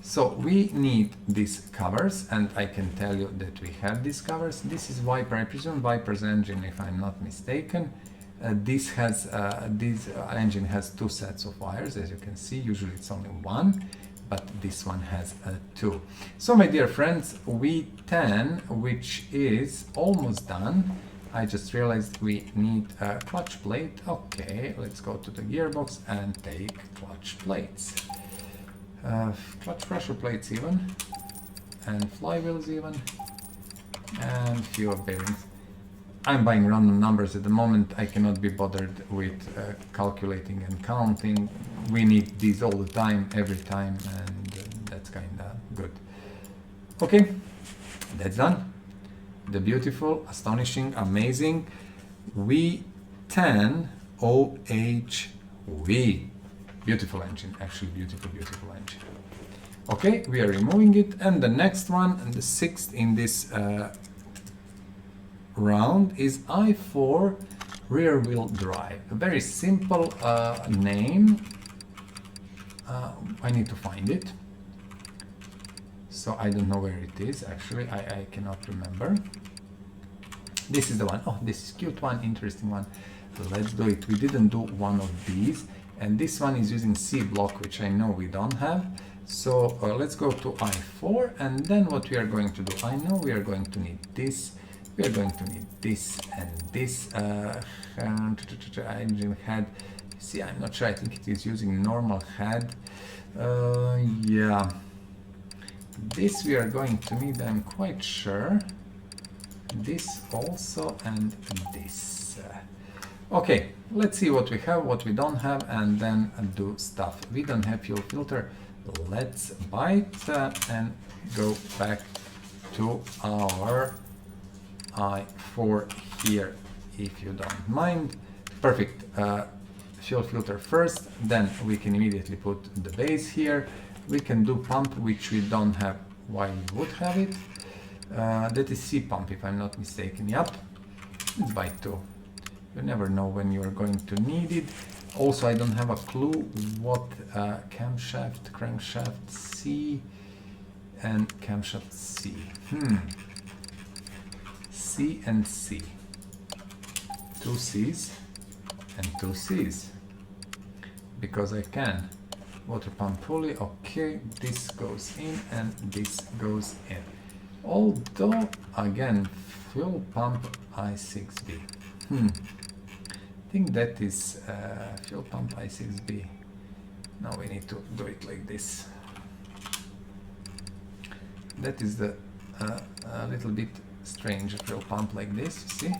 So we need these covers, and I can tell you that we have these covers. This is Viper, I presume Viper's engine, if I'm not mistaken. This engine has two sets of wires, as you can see. Usually it's only one, but this one has two. So my dear friends, V10, which is almost done. I just realized we need a clutch plate. Okay, let's go to the gearbox and take clutch plates. Clutch pressure plates even, and flywheels even, and few of bearings. I'm buying random numbers at the moment. I cannot be bothered with calculating and counting. We need these all the time, every time, and that's kinda good. Okay, that's done. The beautiful, astonishing, amazing V10 OHV. Beautiful engine, actually beautiful engine. Okay, we are removing it, and the next one, and the sixth in this round, is i4 rear wheel drive. A very simple name. I need to find it. So I don't know where it is, actually, I cannot remember. This is the one. Oh, this is cute one, interesting one. Let's do it. We didn't do one of these, and this one is using C block, which I know we don't have. So let's go to i4, and then what we are going to do, I know we are going to need this, we are going to need this and this engine head. See, I'm not sure, I think it is using normal head. Yeah, this we are going to need, I'm quite sure. This also, and this. Okay, let's see what we have, what we don't have, and then do stuff. We don't have fuel filter. Let's buy it and go back to our i4 here, if you don't mind. Perfect. Fuel filter first, then we can immediately put the base here. We can do pump, which we don't have. Why we would have it? That is C pump, if I'm not mistaken. Yep, let's buy two. You never know when you are going to need it. Also, I don't have a clue what camshaft, crankshaft C, and camshaft C. C and C. Two C's and two C's. Because I can. Water pump pulley, okay, this goes in and this goes in. Although, again, fuel pump I6B. I think that is fuel pump I6B. Now we need to do it like this. That is the a little bit strange fuel pump like this, you see?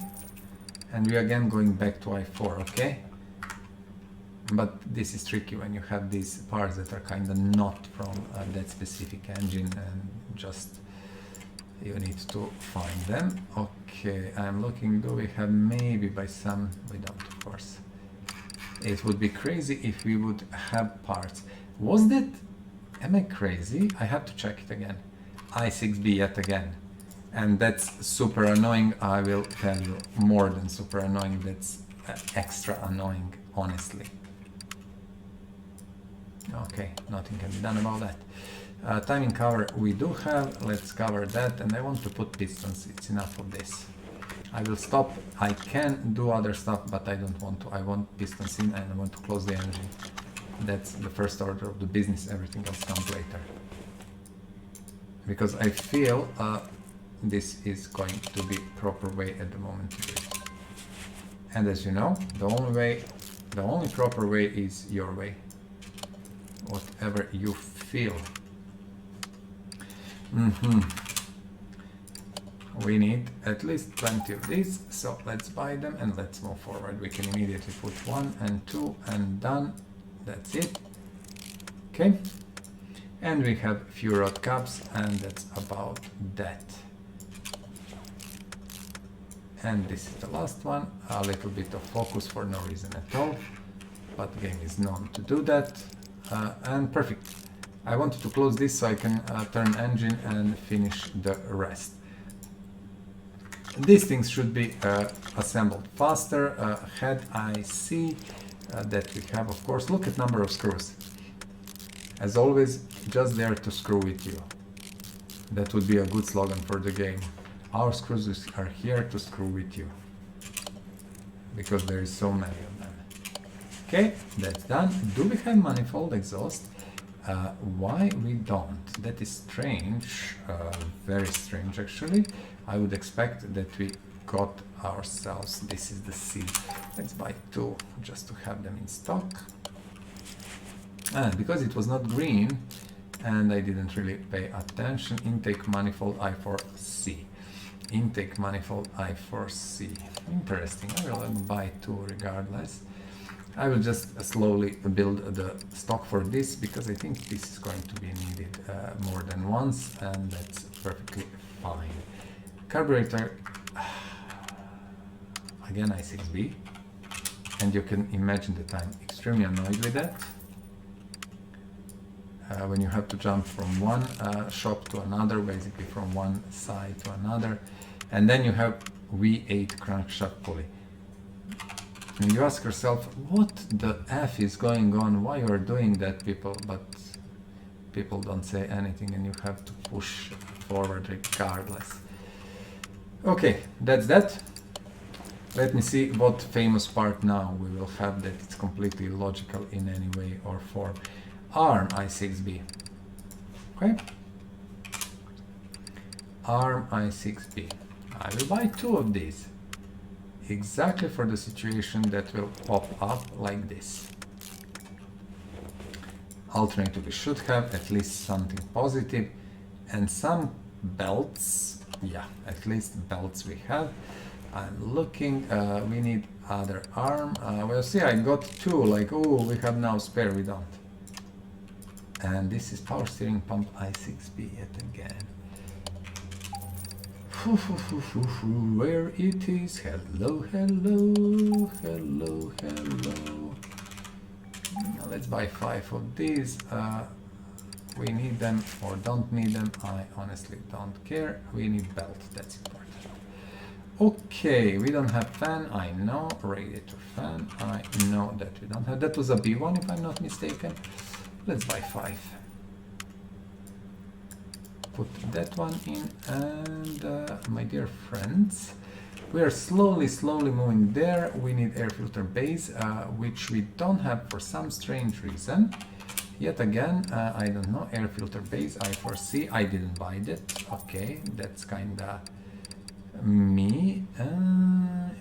And we again going back to i4, okay? But this is tricky when you have these parts that are kind of not from that specific engine, and just you need to find them. Okay, I'm looking, do we have maybe by some, we don't, of course. It would be crazy if we would have parts. Was that, am I crazy? I have to check it again. i6B yet again. And that's super annoying, I will tell you, more than super annoying, that's extra annoying, honestly. Okay, nothing can be done about that. Timing cover we do have, let's cover that, and I want to put pistons, it's enough of this. I will stop, I can do other stuff, but I don't want to, I want pistons in and I want to close the engine. That's the first order of the business, everything else comes later. Because I feel this is going to be proper way at the moment to do it. And as you know, the only proper way is your way. Whatever you feel. We need at least 20 of these, so let's buy them and let's move forward. We can immediately put 1 and 2 and done. That's it. Okay. And we have few rod caps, and that's about that. And this is the last one. A little bit of focus for no reason at all, but the game is known to do that. And perfect. I wanted to close this so I can turn engine and finish the rest. These things should be assembled faster. Head I see, that we have. Of course, look at number of screws. As always, just there to screw with you. That would be a good slogan for the game. Our screws are here to screw with you. Because there is so many of them. Okay, that's done. Do we have manifold exhaust? Why we don't? That is strange, very strange actually. I would expect that we got ourselves, this is the C. Let's buy 2 just to have them in stock. And because it was not green and I didn't really pay attention, intake manifold I4C. Intake manifold I4C. Interesting, I will buy 2 regardless. I will just slowly build the stock for this because I think this is going to be needed more than once, and that's perfectly fine. Carburetor, again I6B, and you can imagine that I'm extremely annoyed with that. When you have to jump from one shop to another, basically from one side to another, and then you have V8 crankshaft pulley. And you ask yourself, what the F is going on? Why you are doing that, people? But people don't say anything and you have to push forward regardless. Okay, that's that. Let me see what famous part now we will have that it's completely logical in any way or form. ARM I6B. Okay. ARM I6B. I will buy 2 of these. Exactly for the situation that will pop up like this. Alternator we should have at least something positive and some belts. Yeah, at least belts we have. I'm looking, we need other arm. Well, see, I got 2, like, oh, we have now spare, we don't. And this is power steering pump I6B yet again. Where it is? Hello, hello, hello, hello. Now let's buy 5 of these. We need them or don't need them. I honestly don't care. We need belt. That's important. Okay, we don't have fan. I know. Radiator fan. I know that we don't have. That was a B1 if I'm not mistaken. Let's buy 5. Put that one in, and my dear friends, we are slowly moving there. We need air filter base, which we don't have for some strange reason. Yet again, I don't know, air filter base, I4C, I didn't buy that. Okay, that's kinda me.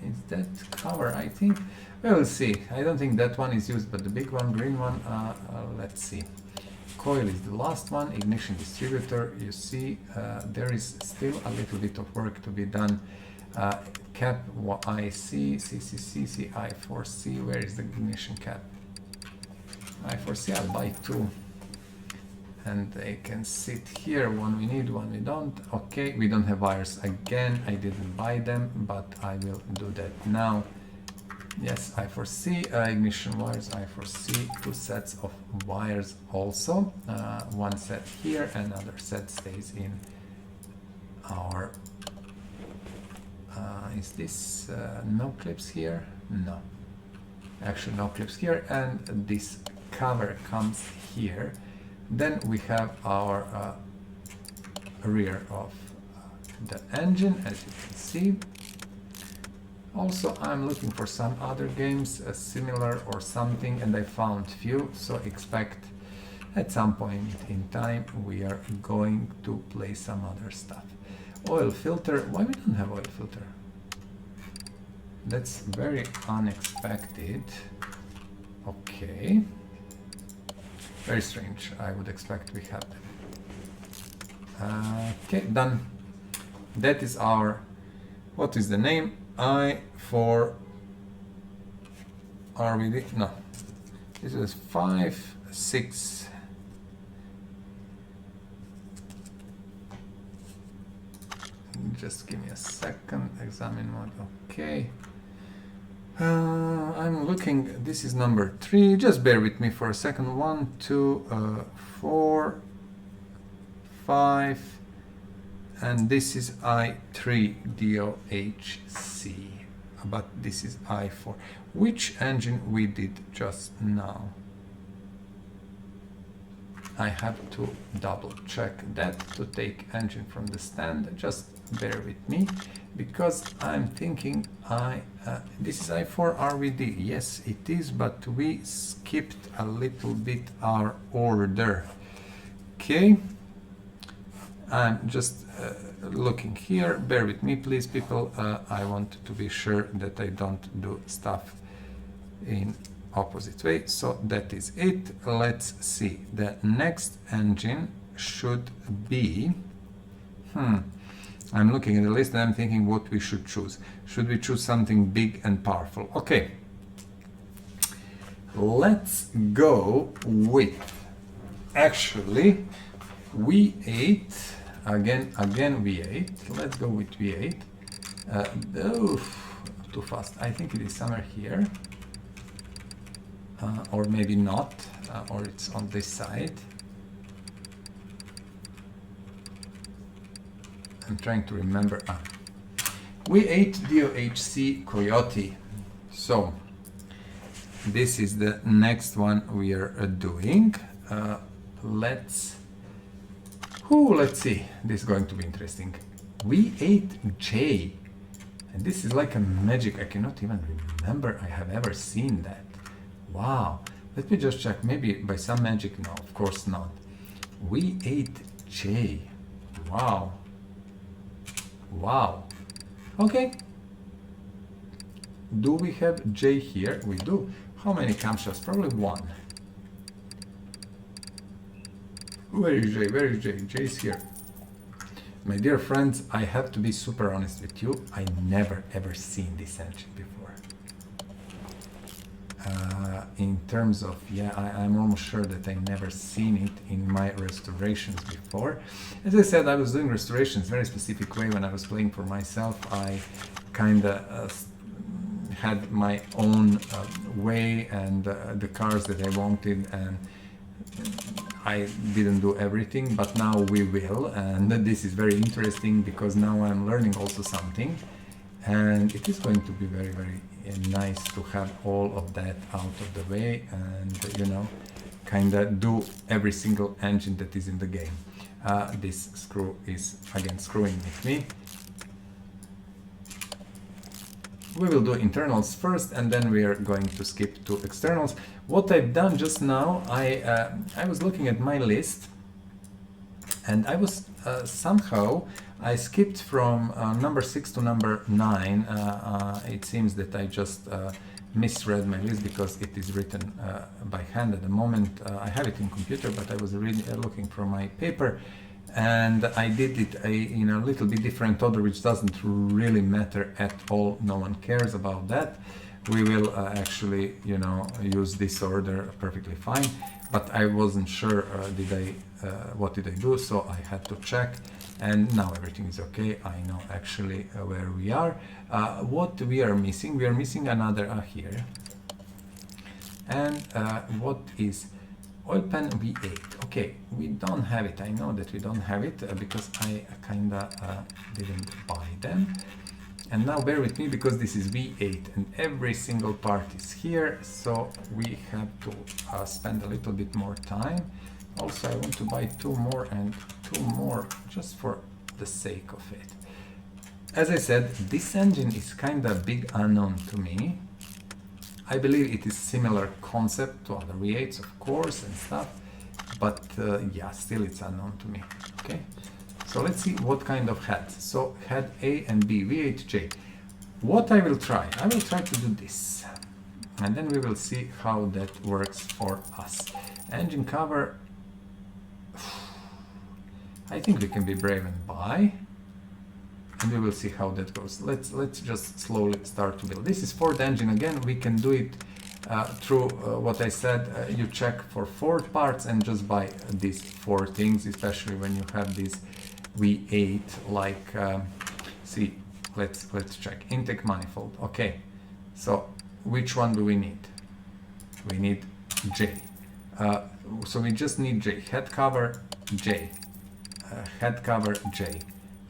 Is that cover? I think, we'll see. I don't think that one is used, but the big one, green one, let's see. Coil is the last one, ignition distributor. You see, there is still a little bit of work to be done. Cap IC, CCC, I4C, where is the ignition cap? I4C, I'll buy 2. And they can sit here, one we need, one we don't. Okay, we don't have wires again, I didn't buy them, but I will do that now. Yes, I4C, ignition wires, I4C, 2 sets of wires also. 1 set here, another set stays in our... is this no clips here? No. Actually, no clips here, and this cover comes here. Then we have our rear of the engine, as you can see. Also, I'm looking for some other games similar or something, and I found few, so expect at some point in time we are going to play some other stuff. Oil filter, why we don't have oil filter? That's very unexpected. Okay. Very strange, I would expect we have them. Okay, done. That is our, what is the name? I4 RVD, no, this is 5, 6. Just give me a second, examine mode, okay. I'm looking, this is number 3, just bear with me for a second. 1, 2, 4, 5, and this is I3 DOHC. but this is I4. Which engine we did just now? I have to double check that to take engine from the stand. Just bear with me, because I'm thinking this is I4 RVD. Yes, it is, but we skipped a little bit our order. Okay, I'm just looking here. Bear with me, please, people. I want to be sure that I don't do stuff in opposite way. So that is it. Let's see. The next engine should be I'm looking at the list and I'm thinking what we should choose. Should we choose something big and powerful? Okay, let's go with actually V8 again V8. Let's go with V8. Too fast. I think it is somewhere here. Or maybe not, or it's on this side. I'm trying to remember. V8 DOHC COYOTE. So this is the next one we are doing. Let's see. This is going to be interesting. V8J, and this is like a magic. I cannot even remember I have ever seen that. Wow, let me just check, maybe by some magic. No, of course not. V8J, wow, wow, okay. Do we have J here? We do. How many camshafts? Probably one. Where is J? Where is J? J is here. My dear friends, I have to be super honest with you. I never ever seen this engine before. In terms of, yeah, I'm almost sure that I never seen it in my restorations before. As I said, I was doing restorations very specific way. When I was playing for myself, I kind of had my own way and the cars that I wanted, and I didn't do everything, but now we will, and this is very interesting because now I'm learning also something, and it is going to be very, very nice to have all of that out of the way and, you know, kind of do every single engine that is in the game. This screw is again screwing with me. We will do internals first, and then we are going to skip to externals. What I've done just now, I was looking at my list, and I was somehow I skipped from number 6 to number 9. It seems that I just misread my list because it is written by hand at the moment. I have it in computer, but I was looking for my paper, and I did it in a little bit different order, which doesn't really matter at all. No one cares about that. We will actually, you know, use this order perfectly fine, but I wasn't sure what did I do, so I had to check, and now everything is okay. I know actually where we are. What we are missing another here, and what is oil pan V8. Okay, we don't have it. I know that we don't have it because I kinda didn't buy them. And now bear with me because this is V8 and every single part is here, so we have to spend a little bit more time. Also, I want to buy 2 more and 2 more just for the sake of it. As I said, this engine is kind of big unknown to me. I believe it is similar concept to other V8s, of course, and stuff, but yeah, still it's unknown to me. Okay. So let's see what kind of head. So head A and B, V8J. What I will try to do this, and then we will see how that works for us. Engine cover, I think we can be brave and buy, and we will see how that goes. Let's just slowly start to build. This is Ford engine again. We can do it through what I said. You check for Ford parts and just buy these 4 things, especially when you have these V8, like see, let's check intake manifold. Okay, so which one do we need? We need J. So we just need J. Head cover J. Head cover J.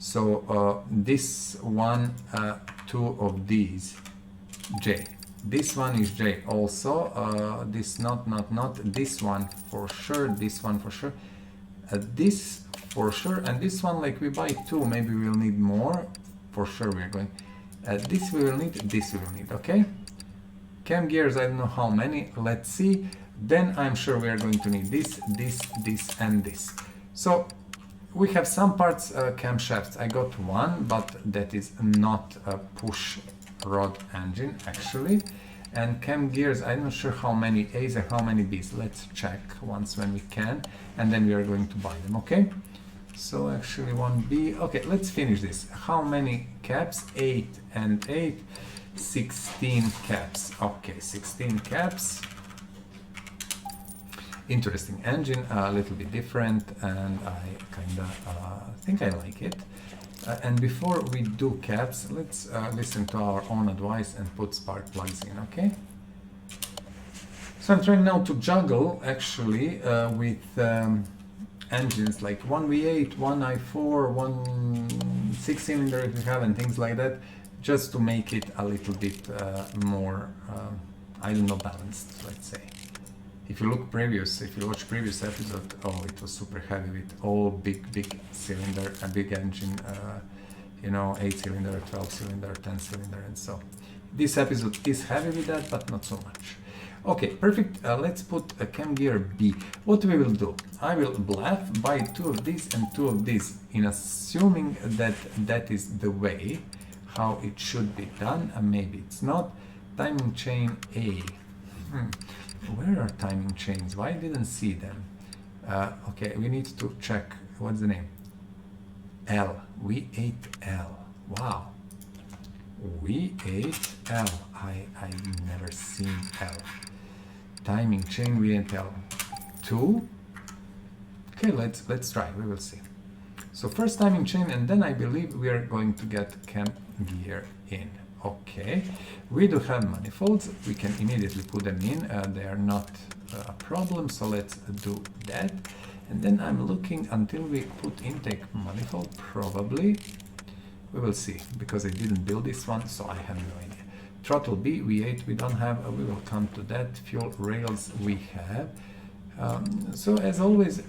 So this one, 2 of these J. This one is J also. This not. This one for sure. This one for sure. This for sure. And this one, like we buy two, maybe we'll need more. For sure we're going. This we will need. This we will need. Okay. Cam gears, I don't know how many. Let's see. Then I'm sure we are going to need this, and this. So we have some parts camshafts. I got one, but that is not a push rod engine actually. And cam gears, I'm not sure how many A's and how many B's. Let's check once when we can, and then we are going to buy them, okay? So actually 1B, okay, let's finish this. How many caps? 8 and 8, 16 caps. Okay, 16 caps. Interesting engine, a little bit different, and I kinda think I like it. And before we do caps, let's listen to our own advice and put spark plugs in, okay? So I'm trying now to juggle actually with engines like 1V8, 1i4, 1 6-cylinder if you have, and things like that, just to make it a little bit more, I don't know, balanced, let's say. If you watch previous episode, oh, it was super heavy with all big cylinder, a big engine, you know, 8-cylinder, 12-cylinder, 10-cylinder, and so. This episode is heavy with that, but not so much. Okay, perfect. Let's put a cam gear B. What we will do? I will buy 2 of these and 2 of these, in assuming that that is the way how it should be done, and maybe it's not. Timing chain A. Where are timing chains? Why I didn't see them? Okay, we need to check. What's the name? L. V8L. Wow. V8L. I've never seen L. Timing chain V8L. 2. Okay, let's try. We will see. So first timing chain, and then I believe we are going to get cam gear in. Okay, we do have manifolds, we can immediately put them in, they are not a problem, so let's do that. And then I'm looking until we put intake manifold, probably, we will see, because I didn't build this one, so I have no idea. Throttle B, V8 we don't have, we will come to that. Fuel rails we have. So as always,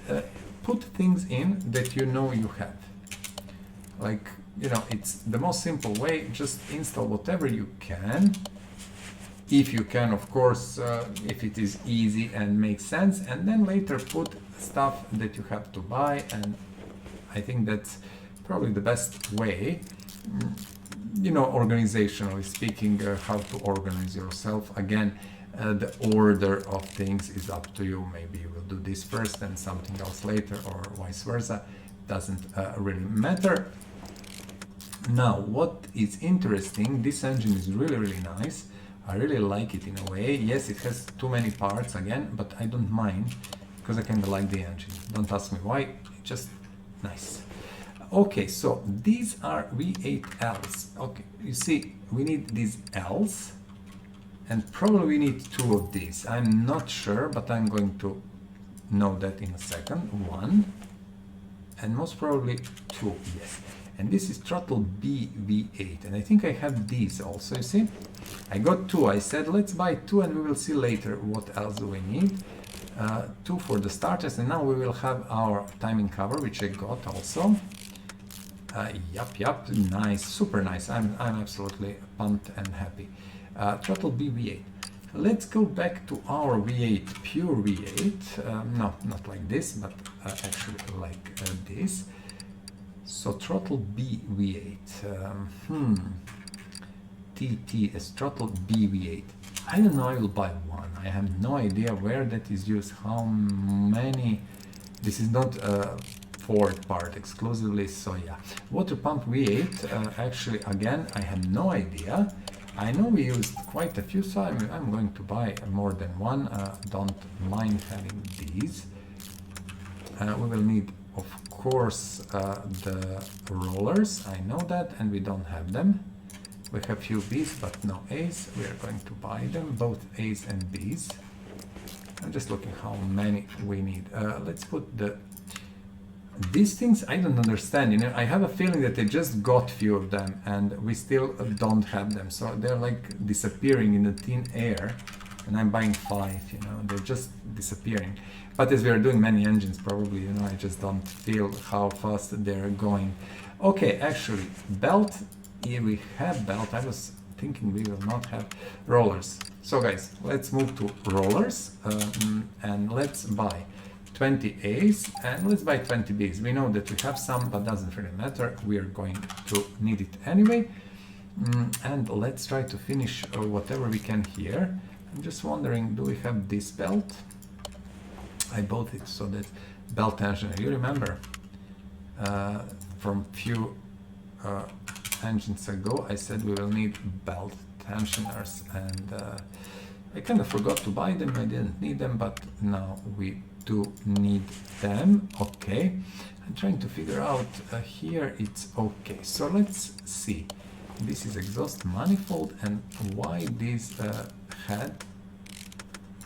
put things in that you know you have. Like, you know, it's the most simple way. Just install whatever you can, if you can, of course, if it is easy and makes sense, and then later put stuff that you have to buy. And I think that's probably the best way, you know, organizationally speaking, how to organize yourself. Again, the order of things is up to you. Maybe you will do this first and something else later, or vice versa. Doesn't really matter. Now, what is interesting, this engine is really nice. I really like it in a way. Yes, it has too many parts again, but I don't mind, because I kind of like the engine. Don't ask me why, it's just nice. Okay, so these are V8Ls. Okay, you see, we need these Ls, and probably we need 2 of these. I'm not sure, but I'm going to know that in a second. 1, and most probably 2, yes. And this is throttle B V8, and I think I have these also, you see? I got 2, I said let's buy 2, and we will see later what else do we need. 2 for the starters, and now we will have our timing cover, which I got also. Yup, nice, super nice. I'm absolutely pumped and happy. Throttle B V8. Let's go back to our V8, pure V8. No, not like this, but actually like this. So throttle B V8. TT is throttle B V8. I don't know, I will buy 1. I have no idea where that is used, how many. This is not a Ford part exclusively, so yeah. Water pump V8, actually again, I have no idea. I know we used quite a few, so I'm going to buy more than 1. Don't mind having these. We will need, of course, the rollers. I know that, and we don't have them. We have few B's, but no A's. We are going to buy them, both A's and B's. I'm just looking how many we need. Let's put the these things I don't understand, you know. I have a feeling that they just got few of them and we still don't have them, so they're like disappearing in the thin air, and I'm buying 5, you know, they're just disappearing. But as we are doing many engines, probably, you know, I just don't feel how fast they're going. Okay, actually, belt, here we have belt. I was thinking we will not have rollers. So guys, let's move to rollers and let's buy 20 A's and let's buy 20 B's. We know that we have some, but doesn't really matter. We are going to need it anyway. And let's try to finish whatever we can here. I'm just wondering, do we have this belt? I bought it, so that belt tensioner. You remember from few engines ago, I said we will need belt tensioners, and I kind of forgot to buy them. I didn't need them, but now we do need them. Okay, I'm trying to figure out here it's okay. So let's see. This is exhaust manifold, and why these head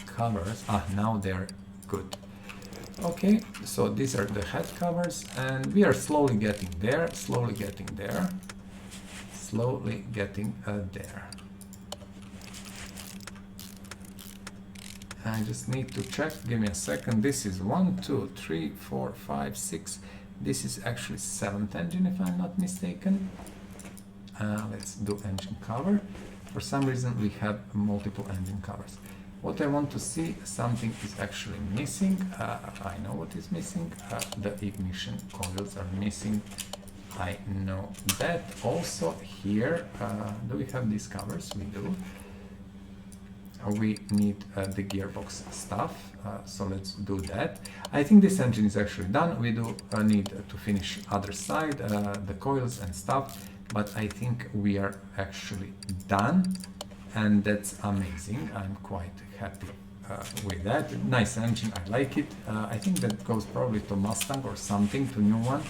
covers? Now they're good. Okay, so these are the head covers, and we are slowly getting there, slowly getting there, slowly getting there. I just need to check, give me a second. This is 1, 2, 3, 4, 5, 6. This is actually 7th engine, if I'm not mistaken. Let's do engine cover. For some reason we have multiple engine covers. What I want to see, something is actually missing. I know what is missing. The ignition coils are missing. I know that. Also here, do we have these covers? We do. We need the gearbox stuff, so let's do that. I think this engine is actually done. We do need to finish other side, the coils and stuff, but I think we are actually done, and that's amazing. I'm quite happy with that. Nice engine, I like it. I think that goes probably to Mustang or something, to new one.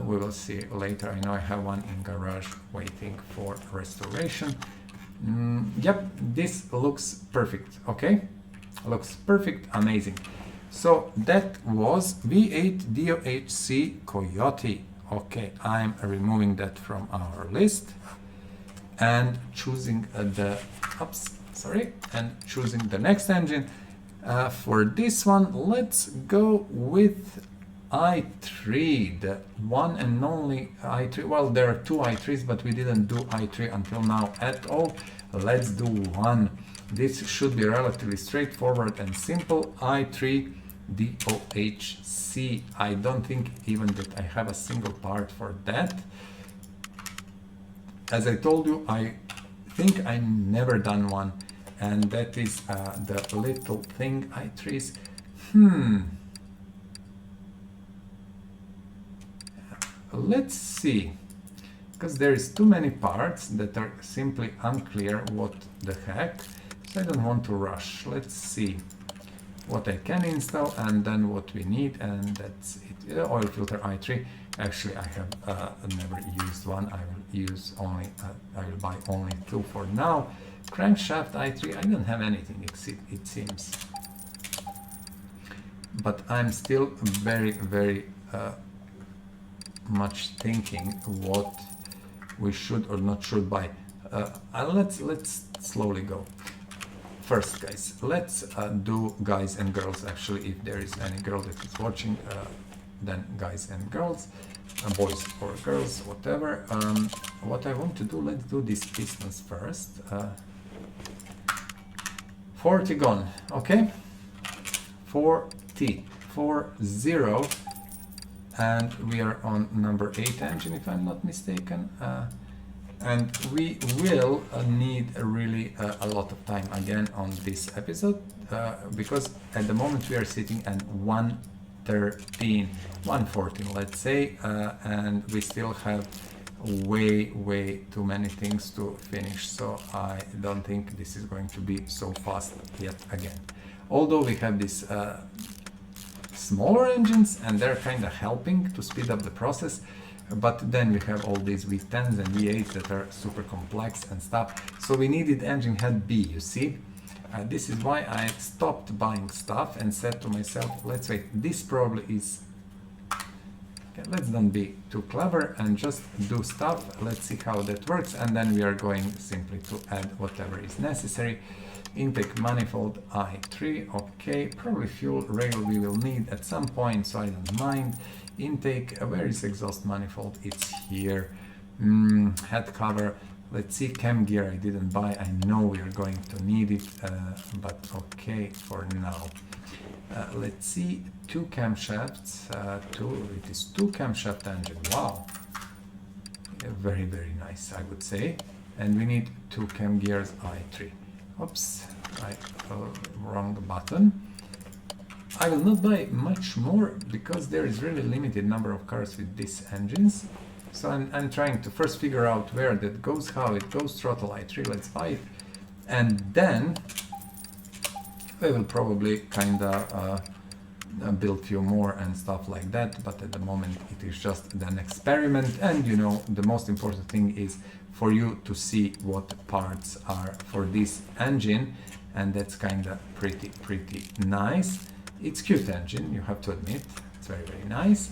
We will see later. I know I have one in garage waiting for restoration. Yep, this looks perfect. Okay, looks perfect, amazing. So that was V8 DOHC Coyote. Okay, I'm removing that from our list and choosing choosing the next engine. For this one, let's go with i3, the one and only i3. Well, there are 2 i3s, but we didn't do i3 until now at all. Let's do one. This should be relatively straightforward and simple. i3 DOHC. I don't think even that I have a single part for that. As I told you, I think I never done one, and that is the little thing i3s. Let's see, because there is too many parts that are simply unclear what the heck, so I don't want to rush. Let's see what I can install and then what we need, and that's it. Oil filter i3. Actually, I have never used one. I will use only. I will buy only 2 for now. Crankshaft i3. I don't have anything, it seems, but I'm still very much thinking what we should or not should buy. Let's slowly go. First, guys, let's do guys and girls. Actually, if there is any girl that is watching, then guys and girls, boys or girls, whatever. What I want to do, let's do these pistons first. 40 gone, okay? 40, and we are on number 8 engine, if I'm not mistaken. And we will need really a lot of time again on this episode, because at the moment we are sitting at 113, 114, let's say, and we still have way too many things to finish, so I don't think this is going to be so fast yet again. Although we have these smaller engines and they're kind of helping to speed up the process, but then we have all these V10s and V8s that are super complex and stuff, so we needed engine head B, you see. This is why I stopped buying stuff and said to myself, let's wait, this probably is Okay, let's don't be too clever and just do stuff. Let's see how that works, and then we are going simply to add whatever is necessary. Intake manifold I3, okay, probably fuel rail we will need at some point, so I don't mind. Intake, where is exhaust manifold? It's here. Head cover, let's see, cam gear I didn't buy, I know we are going to need it, but okay for now. Let's see, two camshafts, it is two camshaft engine, wow, very nice I would say, and we need two cam gears I3. Oops, wrong button. I will not buy much more because there is really limited number of cars with these engines. So I'm trying to first figure out where that goes, how it goes. Throttle I3, let's buy it. And then we will probably kinda build few more and stuff like that. But at the moment it is just an experiment. And you know, the most important thing is for you to see what parts are for this engine, and that's kind of pretty nice. It's cute engine, you have to admit, it's very nice.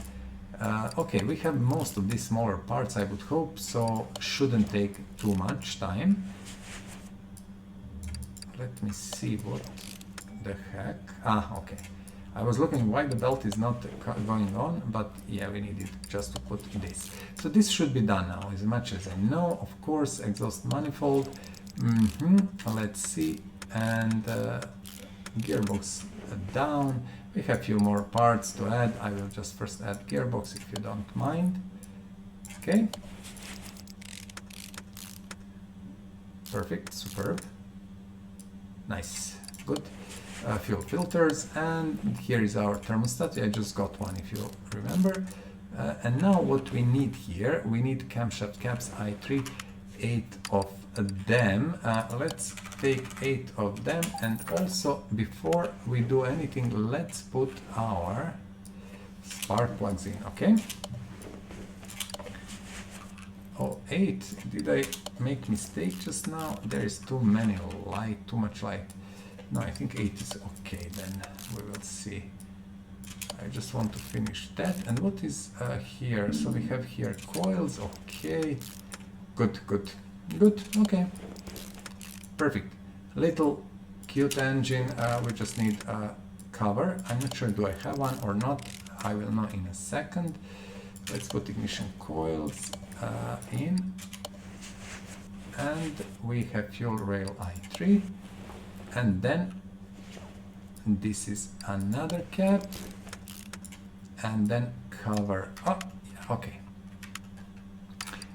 Okay, we have most of these smaller parts, I would hope, so shouldn't take too much time. Let me see what the heck. Okay. I was looking why the belt is not going on, but yeah, we needed just to put this. So this should be done now, as much as I know. Of course, exhaust manifold. Let's see, and gearbox down. We have a few more parts to add. I will just first add gearbox if you don't mind. Okay. Perfect, superb. Nice, good. Fuel filters, and here is our thermostat. I just got one, if you remember. And now what we need here, we need camshaft caps I3, 8 of them. Let's take 8 of them, and also before we do anything, let's put our spark plugs in, okay? Oh, 8, did I make mistake just now? There is too many light, too much light. No, I think 8 is okay, then we will see. I just want to finish that. And what is here? So we have here coils, okay. Good, okay. Perfect. Little cute engine, we just need a cover. I'm not sure do I have one or not. I will know in a second. Let's put ignition coils in. And we have fuel rail I3. And then this is another cap, and then cover. Oh, yeah, okay.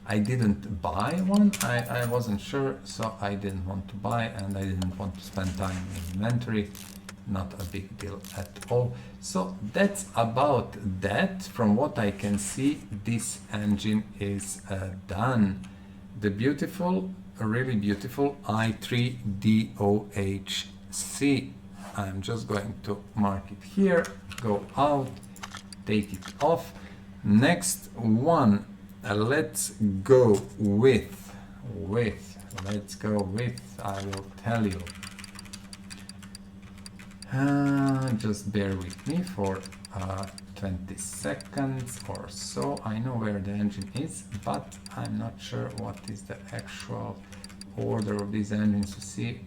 I didn't buy one. I wasn't sure, so I didn't want to buy, and I didn't want to spend time in inventory. Not a big deal at all. So that's about that. From what I can see, this engine is done. The beautiful, really beautiful i3 DOHC. I'm just going to mark it here, go out, take it off. Next one, let's go with, I will tell you. Just bear with me for 20 seconds or so. I know where the engine is, but I'm not sure what is the actual order of these engines. You see,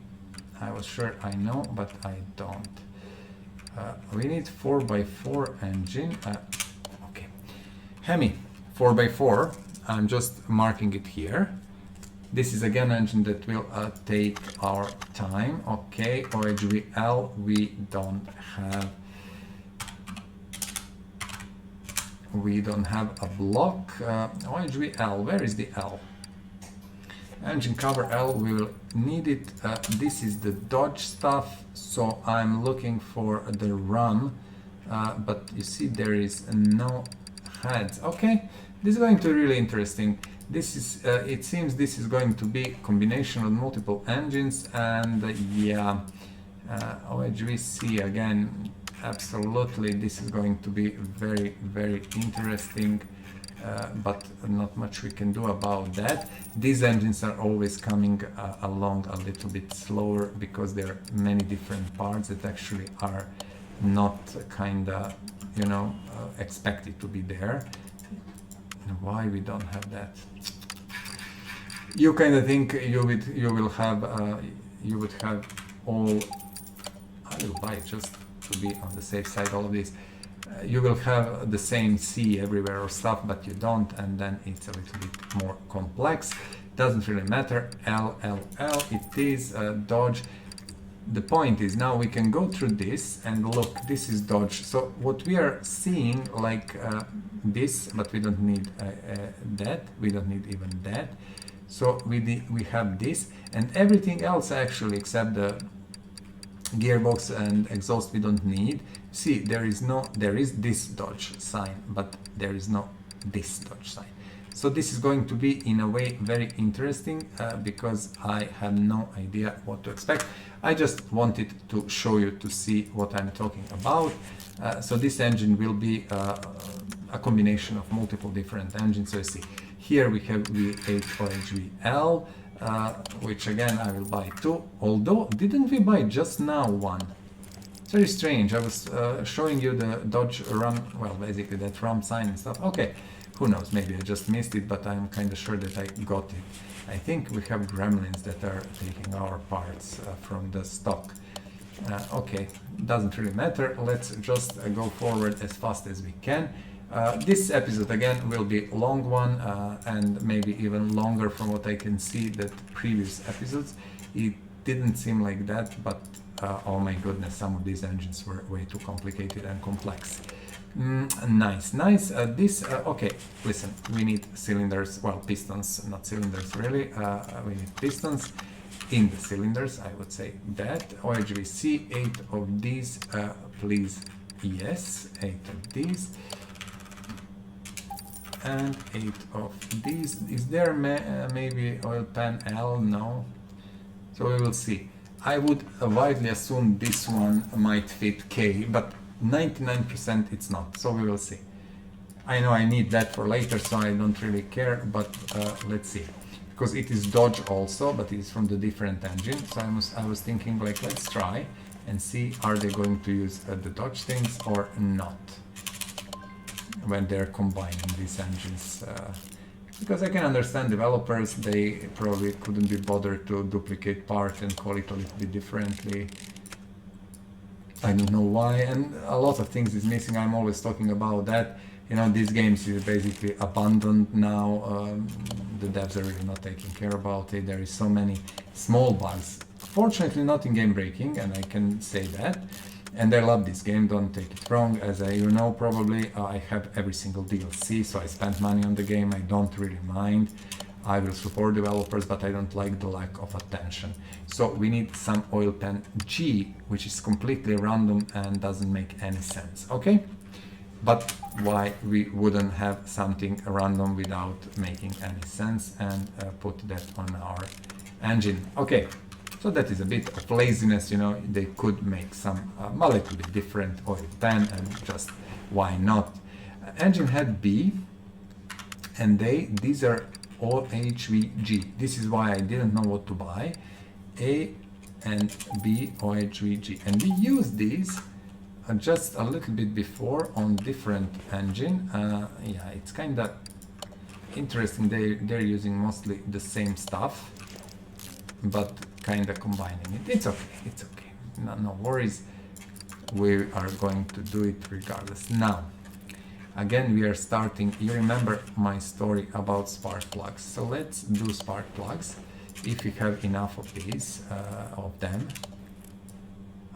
I was sure I know, but I don't. We need 4x4 engine. Okay, HEMI 4x4. I'm just marking it here. This is again engine that will take our time. Okay, OHVL we don't have. We don't have a block. OHVL, where is the L? Engine cover L, we will need it. This is the Dodge stuff, so I'm looking for the RAM, but you see there is no heads. Okay, this is going to be really interesting. This is, it seems this is going to be combination of multiple engines, and yeah, OHVC again, absolutely, this is going to be very, very interesting. But not much we can do about that. These engines are always coming along a little bit slower because there are many different parts that actually are not kinda, you know, expected to be there. Why we don't have that? You kind of think you would have all. I will buy it just to be on the safe side. All of these, you will have the same C everywhere or stuff, but you don't, and then it's a little bit more complex. Doesn't really matter. L, it is Dodge. The point is now we can go through this and look, this is Dodge. So what we are seeing like this, but we don't need that, we don't need even that. So we have this and everything else actually except the gearbox and exhaust we don't need. See, there is this Dodge sign, but there is no this Dodge sign. So this is going to be in a way very interesting because I have no idea what to expect. I just wanted to show you to see what I'm talking about. So this engine will be a combination of multiple different engines. So you see, here we have V8 OHVL, which again I will buy two. Although, didn't we buy just now one? It's very strange. I was showing you the Dodge RAM, well, basically that RAM sign and stuff. Okay. Who knows, maybe I just missed it, but I'm kind of sure that I got it. I think we have gremlins that are taking our parts from the stock. Okay, doesn't really matter. Let's just go forward as fast as we can. This episode again will be a long one and maybe even longer from what I can see that previous episodes. It didn't seem like that, but oh my goodness, some of these engines were way too complicated and complex. Nice. Okay, listen, we need cylinders, well, pistons, not cylinders really. We need pistons in the cylinders, I would say that. OHVC, 8 of these, please. Yes, 8 of these. And 8 of these. Is there maybe oil pan L? No. So we will see. I would widely assume this one might fit K, but 99% it's not, so we will see. I know I need that for later, so I don't really care, but let's see. Because it is Dodge also, but it is from the different engine, so I was thinking like, let's try and see, are they going to use the Dodge things or not when they're combining these engines. Because I can understand developers, they probably couldn't be bothered to duplicate parts and call it a little bit differently. I don't know why, and a lot of things is missing. I'm always talking about that. You know, these games is basically abandoned now. The devs are really not taking care about it. There is so many small bugs. Fortunately, not in game breaking, and I can say that. And I love this game, don't take it wrong. As you know, probably I have every single DLC, so I spent money on the game. I don't really mind. I will support developers, but I don't like the lack of attention. So we need some oil pan G, which is completely random and doesn't make any sense, okay? But why we wouldn't have something random without making any sense and put that on our engine. Okay, so that is a bit of laziness, you know, they could make some a little bit different oil pan and just why not? Engine head B, and these are OHVG. This is why I didn't know what to buy. A and B OHVG. And we use these just a little bit before on different engine. Yeah, it's kind of interesting. They're using mostly the same stuff, but kind of combining it. It's okay. It's okay. No worries. We are going to do it regardless. Now, again, we are starting. You remember my story about spark plugs. So let's do spark plugs. If we have enough of these, of them.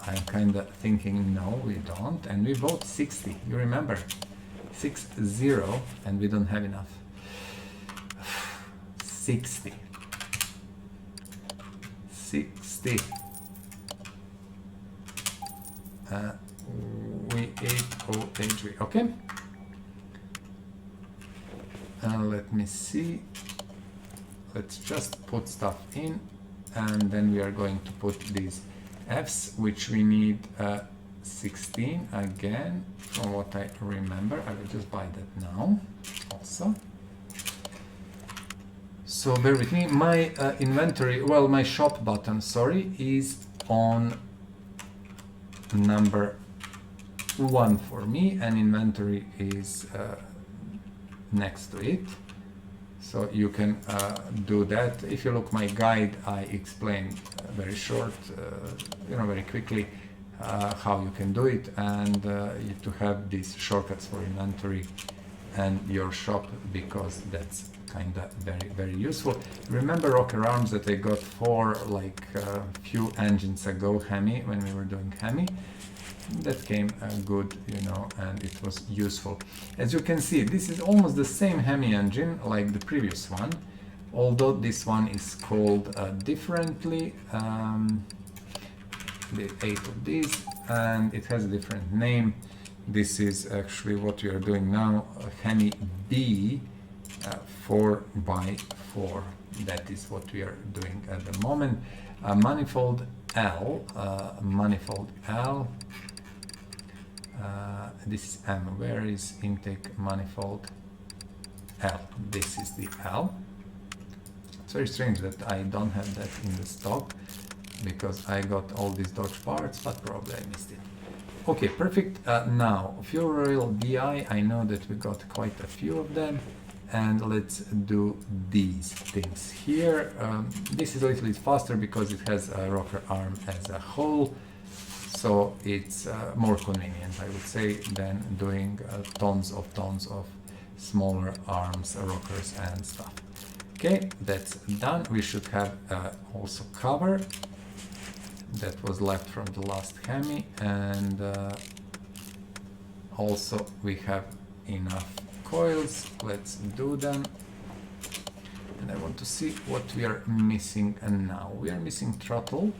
I'm kind of thinking, no, we don't. And we bought 60. You remember? 60, and we don't have enough. 60. 60. We ate OHV. Okay. Let me see. Let's just put stuff in, and then we are going to put these Fs, which we need 16 again, from what I remember. I will just buy that now also. So bear with me. My inventory, well, my shop button, sorry, is on number 1 for me, and inventory is next to it. So you can do that. If you look my guide, I explain very short, very quickly how you can do it, and to have these shortcuts for inventory and your shop, because that's kind of very useful. Remember rocker arms that I got for like a few engines ago, HEMI, when we were doing HEMI? That came good, and it was useful. As you can see, this is almost the same HEMI engine like the previous one, although this one is called differently, the 8 of these, and it has a different name. This is actually what we are doing now, HEMI B 4x4. That is what we are doing at the moment. Manifold L, this is M. Where is intake manifold L? This is the L. It's very strange that I don't have that in the stock, because I got all these Dodge parts, but probably I missed it. Okay, perfect. Now, fuel oil DI, I know that we got quite a few of them, and let's do these things here. This is a little bit faster because it has a rocker arm as a whole, so it's more convenient, I would say, than doing tons of smaller arms, rockers and stuff. Okay, that's done. We should have also cover that was left from the last HEMI, and also we have enough coils. Let's do them. And I want to see what we are missing. And now we are missing throttle,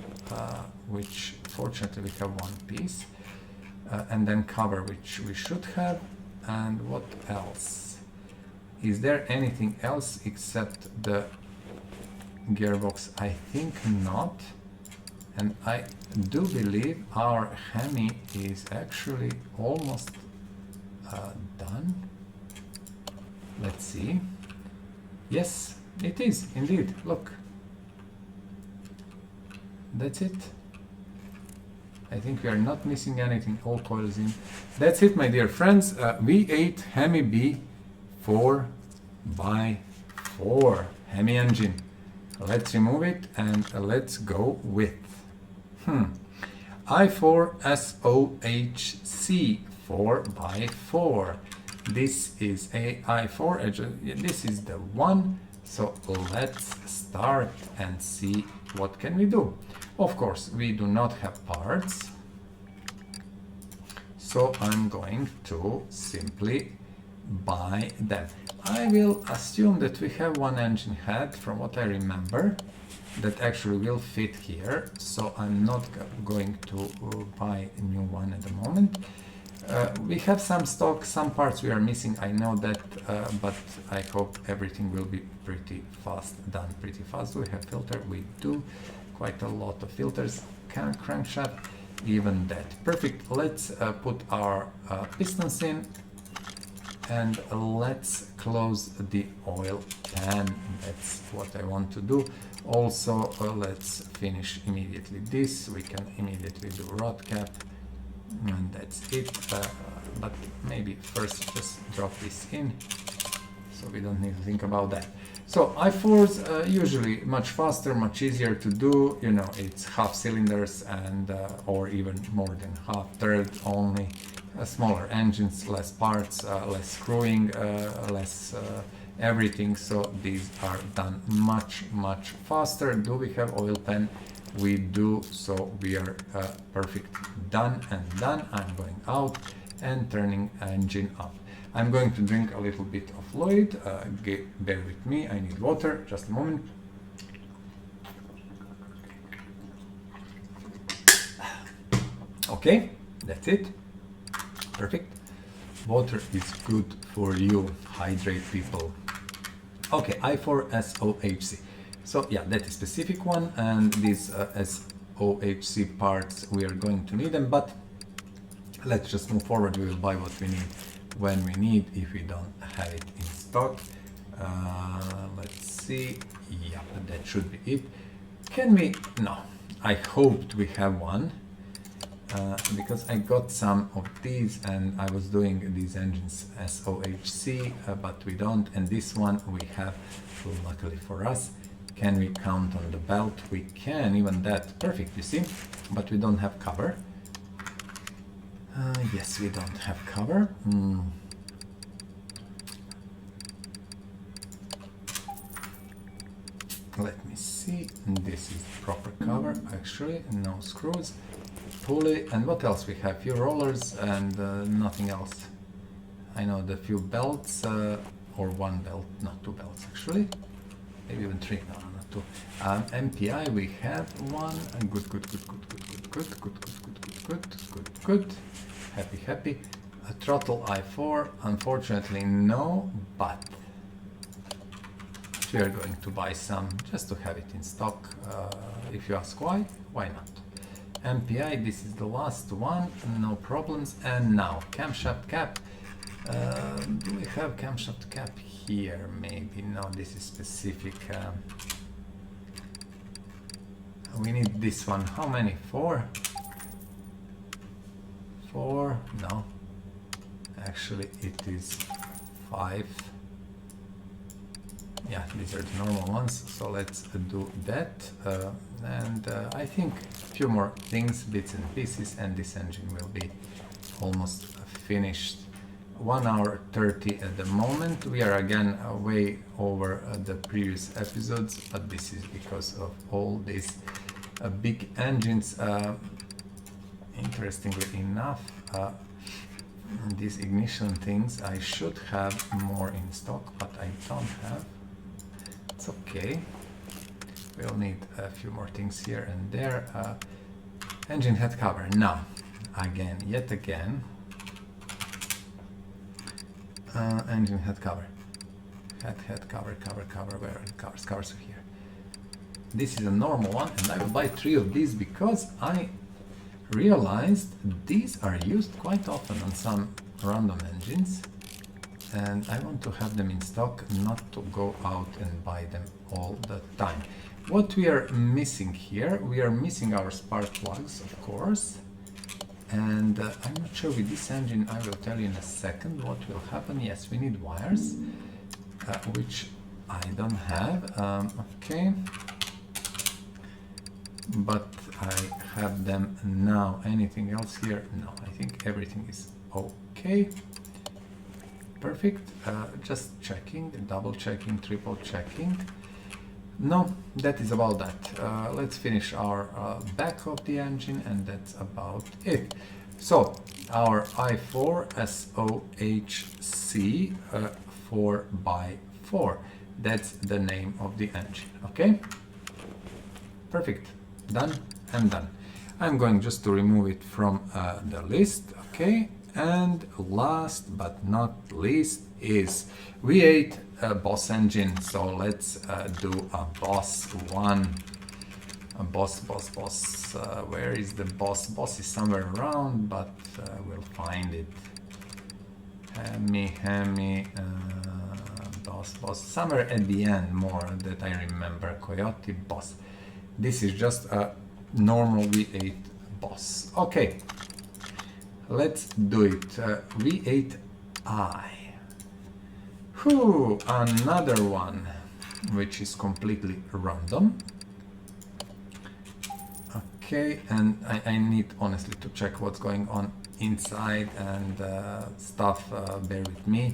which fortunately we have one piece, and then cover, which we should have. And what else? Is there anything else except the gearbox? I think not. And I do believe our HEMI is actually almost done. Let's see. Yes, it is indeed. Look. That's it. I think we are not missing anything. All coils in. That's it, my dear friends. V8 HEMI B 4x4 HEMI engine. Let's remove it and let's go with i4 SOHC 4x4. This is a i4, this is the one. So let's start and see what can we do. Of course, we do not have parts, so I'm going to simply buy them. I will assume that we have one engine head, from what I remember, that actually will fit here, so I'm not going to buy a new one at the moment. We have some stock, some parts we are missing, I know that, but I hope everything will be pretty fast, done pretty fast. Do we have filter? We do. Quite a lot of filters. Crankshaft, even that. Perfect. Let's put our pistons in, and let's close the oil pan. That's what I want to do. Also, let's finish immediately this. We can immediately do rod cap, and that's it. But maybe first just drop this in, so we don't need to think about that. So i4s usually much faster, much easier to do. You know, it's half cylinders and or even more than half, third only. Smaller engines, less parts, less screwing, less everything. So these are done much faster. Do we have oil pan? We do. So we are perfect. Done and done. I'm going out and turning engine up. I'm going to drink a little bit of fluid. Bear with me, I need water, just a moment. Okay, that's it. Perfect. Water is good for you. Hydrate, people. Okay, i4 SOHC. So yeah, that is specific one, and these SOHC parts, we are going to need them, but let's just move forward. We will buy what we need when we need, if we don't have it in stock. Let's see. Yeah, that should be it. Can we? No, I hoped we have one. because I got some of these and I was doing these engines SOHC, but we don't, and this one we have, luckily for us. Can we count on the belt? We can, even that, perfect, you see, but we don't have cover. Yes, we don't have cover. Let me see, this is proper cover, actually, no screws, pulley, and what else we have? Few rollers and nothing else. I know the few belts, or one belt, not two belts actually, maybe even three, no, not two. MPI we have one, good. Happy. A throttle I4, unfortunately no, but we are going to buy some just to have it in stock. If you ask why not? MPI, this is the last one, no problems. And now camshaft cap. Do we have camshaft cap here? Maybe no, this is specific. We need this one. How many? Four? No, actually it is 5. Yeah, these are the normal ones, so let's do that. And I think a few more things, bits and pieces, and this engine will be almost finished. 1 hour 30 at the moment. We are again way over the previous episodes, but this is because of all these big engines. Interestingly enough, these ignition things I should have more in stock, but I don't have. It's okay. We'll need a few more things here and there. Engine head cover. Now, yet again, engine head cover. Head cover. Where are the covers? Covers are here. This is a normal one, and I will buy 3 of these because I realized these are used quite often on some random engines, and I want to have them in stock, not to go out and buy them all the time. What we are missing here, we are missing our spark plugs, of course, and I'm not sure with this engine. I will tell you in a second what will happen. Yes, we need wires, which I don't have. Okay, but I have them now. Anything else here? No, I think everything is okay. Perfect. Just checking, double checking, triple checking. No, that is about that. Let's finish our back of the engine, and that's about it. So our i4 SOHC 4x4, that's the name of the engine. Okay, perfect. Done and done. I'm going just to remove it from the list. Okay, and last but not least is V8 Boss engine. So let's do a Boss one. A Boss. Where is the Boss? Boss is somewhere around, but we'll find it. HEMI Boss. Somewhere at the end, more that I remember. COYOTE Boss. This is just a normal V8 Boss. Okay, let's do it. V8i. Another one which is completely random. Okay, and I need honestly to check what's going on inside and stuff. Bear with me.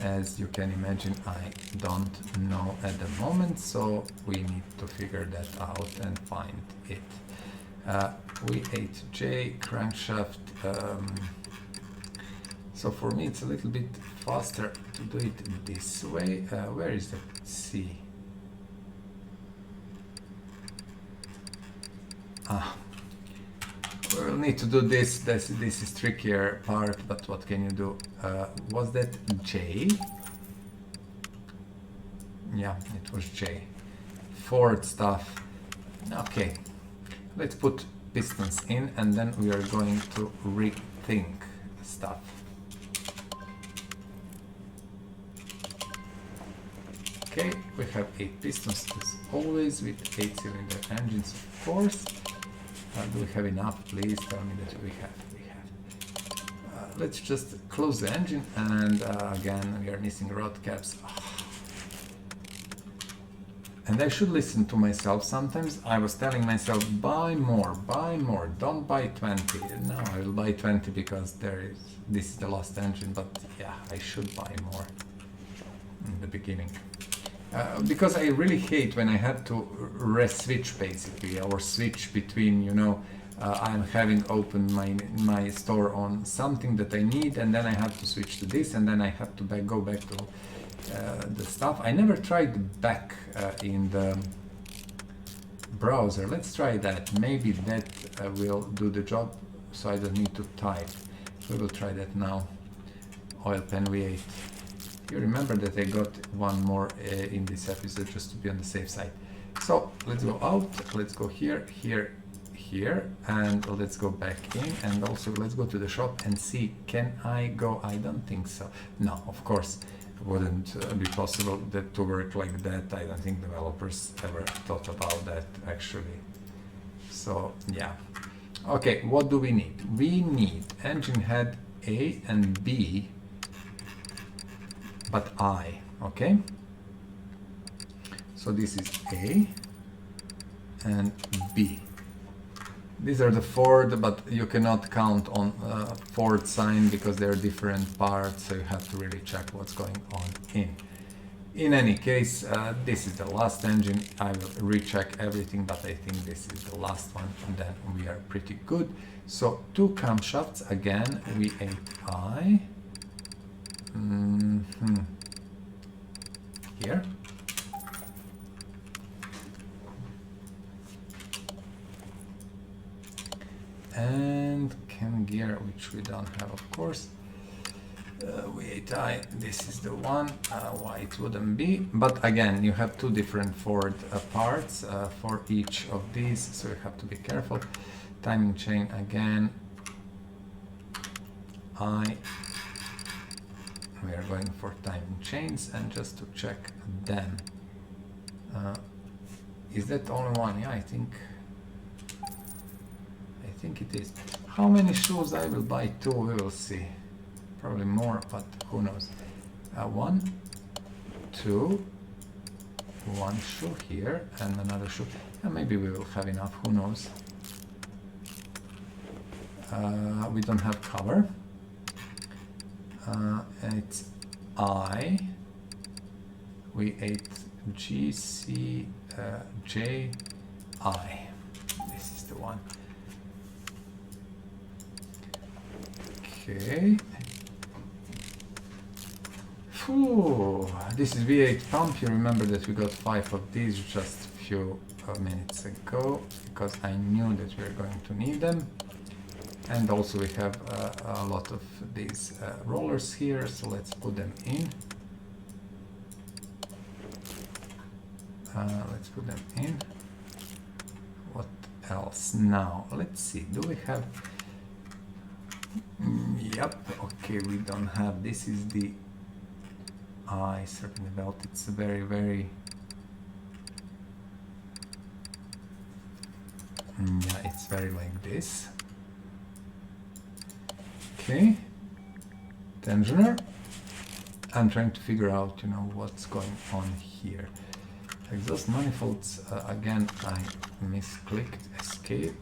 As you can imagine, I don't know at the moment, so we need to figure that out and find it. V8J crankshaft. So for me it's a little bit faster to do it this way. Where is the C? We'll need to do this. This is trickier part, but what can you do? Was that J? Yeah, it was J. Ford stuff. Okay, let's put pistons in, and then we are going to rethink stuff. Okay, we have 8 pistons as always with 8-cylinder engines, of course. Do we have enough? Please tell me that we have. Let's just close the engine, and again we are missing rod caps. And I should listen to myself sometimes. I was telling myself, buy more, don't buy 20. No, I will buy 20 because this is the last engine, but yeah, I should buy more in the beginning. Because I really hate when I had to re-switch basically, or switch between, you know, I'm having opened my store on something that I need, and then I have to switch to this, and then I have to go back to the stuff. I never tried back in the browser. Let's try that. Maybe that will do the job, so I don't need to type. We will try that now. Oil pan V8. You remember that I got one more in this episode just to be on the safe side. So let's go out, let's go here, and let's go back in, and also let's go to the shop and see, can I go? I don't think so. No, of course, it wouldn't be possible to work like that. I don't think developers ever thought about that actually. So yeah. Okay, what do we need? We need engine head A and B, but I, okay? So this is A and B. These are the Ford, but you cannot count on Ford sign because they're different parts, so you have to really check what's going on in. In any case, this is the last engine. I will recheck everything, but I think this is the last one, and then we are pretty good. So 2 camshafts, again, V8i. Here. And cam gear, which we don't have, of course. V8i, this is the one. Why it wouldn't be? But again, you have 2 different Ford parts for each of these, so you have to be careful. Timing chain again. We are going for timing chains, and just to check them. Is that only one? Yeah, I think it is. How many shoes I will buy? 2, we will see. Probably more, but who knows. 1, 2, 1 shoe here, and another shoe. And maybe we will have enough, who knows. We don't have cover. It's I, V8 GC J I. This is the one. Okay. Phew. This is V8 pump. You remember that we got 5 of these just a few minutes ago, because I knew that we were going to need them. And also we have a lot of these rollers here, so let's put them in. Let's put them in. What else? Now, let's see, do we have... Yep, okay, we don't have... This is the certainly belt. It's very, very... yeah, it's very like this. Okay, tensioner. I'm trying to figure out, you know, what's going on here. Exhaust manifolds, again, I misclicked escape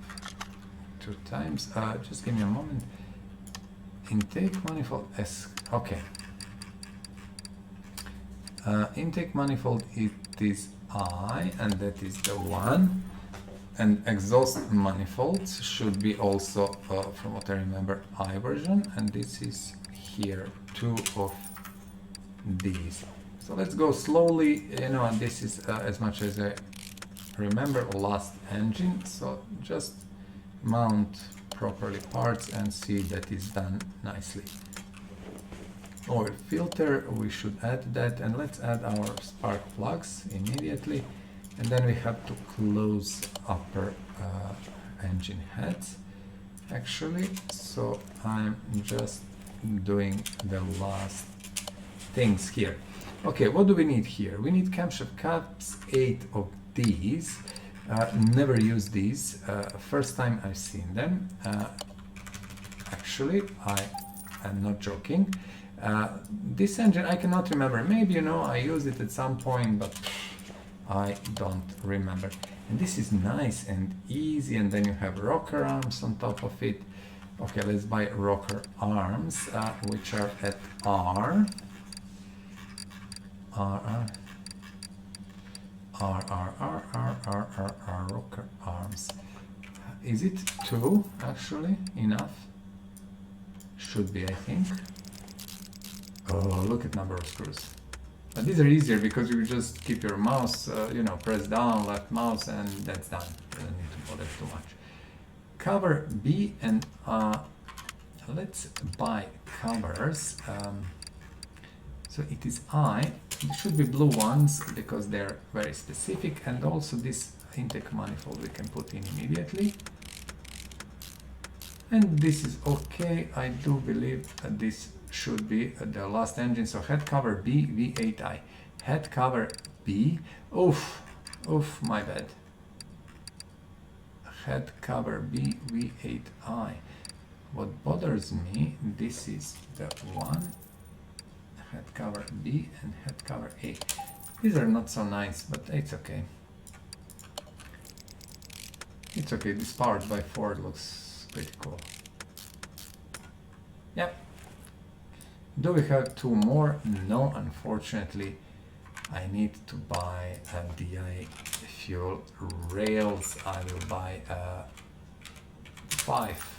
2 times. Just give me a moment. Intake manifold, okay. Intake manifold, it is I, and that is the one. And exhaust manifolds should be also, from what I remember, I version, and this is here, 2 of these. So let's go slowly, you know, and this is as much as I remember, last engine, so just mount properly parts and see that it's done nicely. Oil filter, we should add that, and let's add our spark plugs immediately. And then we have to close upper engine heads, actually. So I'm just doing the last things here. Okay, what do we need here? We need camshaft caps, 8 of these. Never used these. First time I've seen them. Actually, I am not joking. This engine I cannot remember. Maybe, you know, I used it at some point, but I don't remember. And this is nice and easy, and then you have rocker arms on top of it. Okay, let's buy rocker arms, which are at R. Rocker arms. Is it 2 actually enough? Should be, I think. Oh, look at number of screws. These are easier because you just keep your mouse, you know, press down, left mouse, and that's done. You don't need to bother too much. Cover B, and let's buy covers. So it is I. It should be blue ones because they're very specific, and also this intake manifold we can put in immediately. And this is okay. I do believe that this should be the last engine. So head cover B, V8i. Head cover B. Oof, my bad. Head cover B, V8i. What bothers me, this is the one. Head cover B and head cover A. These are not so nice, but it's okay. It's okay. This powered by Ford looks pretty cool. Yep. Do we have 2 more? No, unfortunately. I need to buy a DI fuel rails. I will buy 5.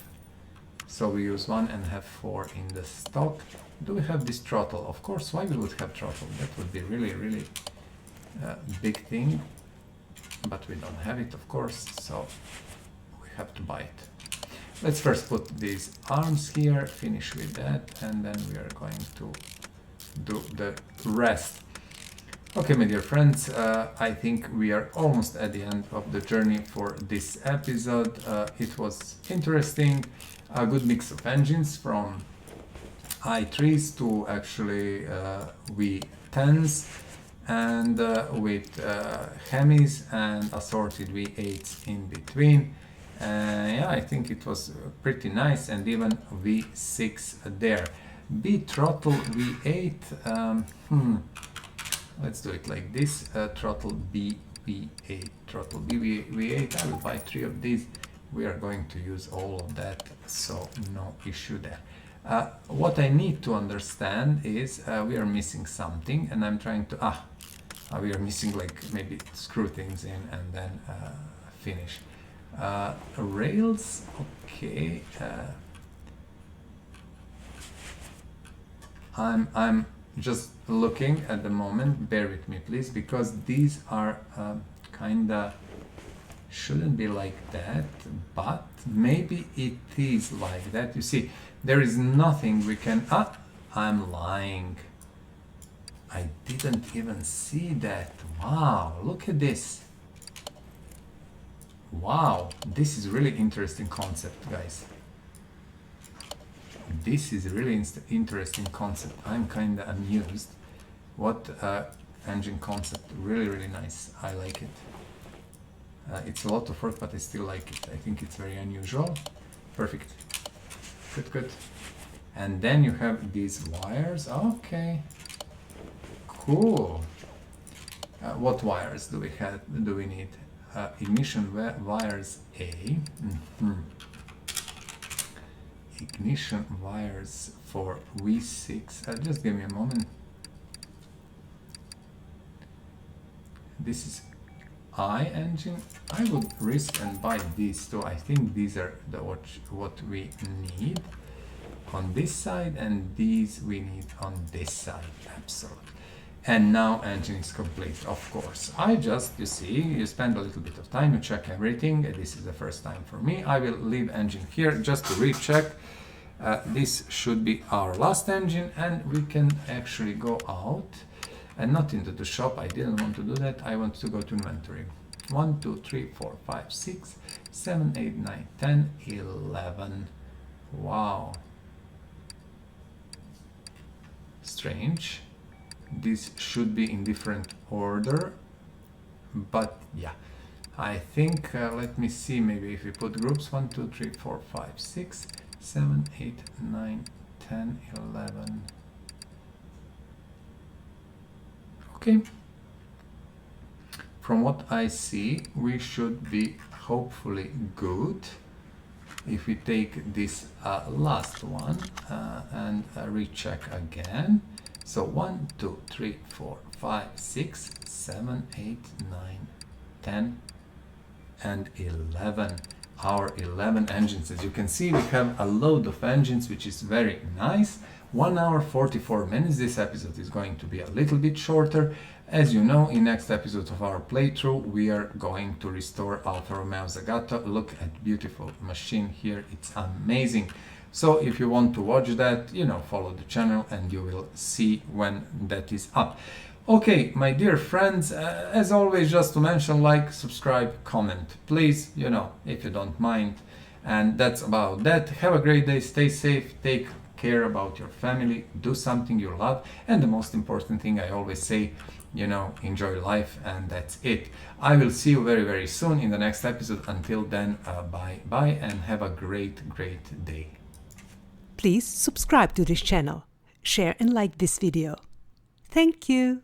So we use 1 and have 4 in the stock. Do we have this throttle? Of course, why we would have throttle? That would be really big thing. But we don't have it, of course, so we have to buy it. Let's first put these arms here, finish with that, and then we are going to do the rest. Okay, my dear friends, I think we are almost at the end of the journey for this episode. It was interesting, a good mix of engines from i3s to actually V10s, and with HEMIs and assorted V8s in between. Yeah, I think it was pretty nice, and even V6 there. B throttle V8, let's do it like this, throttle B V8, throttle B V8, I will buy 3 of these. We are going to use all of that, so no issue there. What I need to understand is we are missing something, and I'm trying to, we are missing, like, maybe screw things in and then finish. Rails, okay. I'm just looking at the moment, bear with me please, because these are kinda shouldn't be like that, but maybe it is like that. You see, there is nothing we can, I'm lying. I didn't even see that. Wow, look at this. Wow, this is really interesting concept, guys. This is a really interesting concept. I'm kind of amused. What engine concept, really nice. I like it. It's a lot of work, but I still like it. I think it's very unusual. Perfect. Good. And then you have these wires. Okay. Cool. What wires do we have? Do we need? Ignition wires A. Ignition wires for V6. Just give me a moment. This is I engine. I would risk and buy these two. I think these are the what we need on this side, and these we need on this side. Absolutely. And now engine is complete, of course. I just, you see, you spend a little bit of time, you check everything. This is the first time for me. I will leave engine here just to recheck. This should be our last engine, and we can actually go out and not into the shop. I didn't want to do that. I want to go to inventory. 1, 2, 3, 4, 5, 6, 7, 8, 9, 10, 11. Wow. Strange. This should be in different order, but yeah. I think, let me see, maybe if we put groups 1, 2, 3, 4, 5, 6, 7, 8, 9, 10, 11. Okay. From what I see, we should be hopefully good. If we take this last one and recheck again. So 1, 2, 3, 4, 5, 6, 7, 8, 9, 10, and 11. Our 11 engines. As you can see, we have a load of engines, which is very nice. 1 hour 44 minutes. This episode is going to be a little bit shorter. As you know, in next episode of our playthrough, we are going to restore Alfa Romeo Zagato. Look at beautiful machine here. It's amazing. So if you want to watch that, you know, follow the channel and you will see when that is up. Okay, my dear friends, as always, just to mention, like, subscribe, comment, please, you know, if you don't mind. And that's about that. Have a great day, stay safe, take care about your family, do something you love, and the most important thing I always say, you know, enjoy life, and that's it. I will see you very, very soon in the next episode. Until then, bye, and have a great, great day. Please subscribe to this channel, share and like this video. Thank you.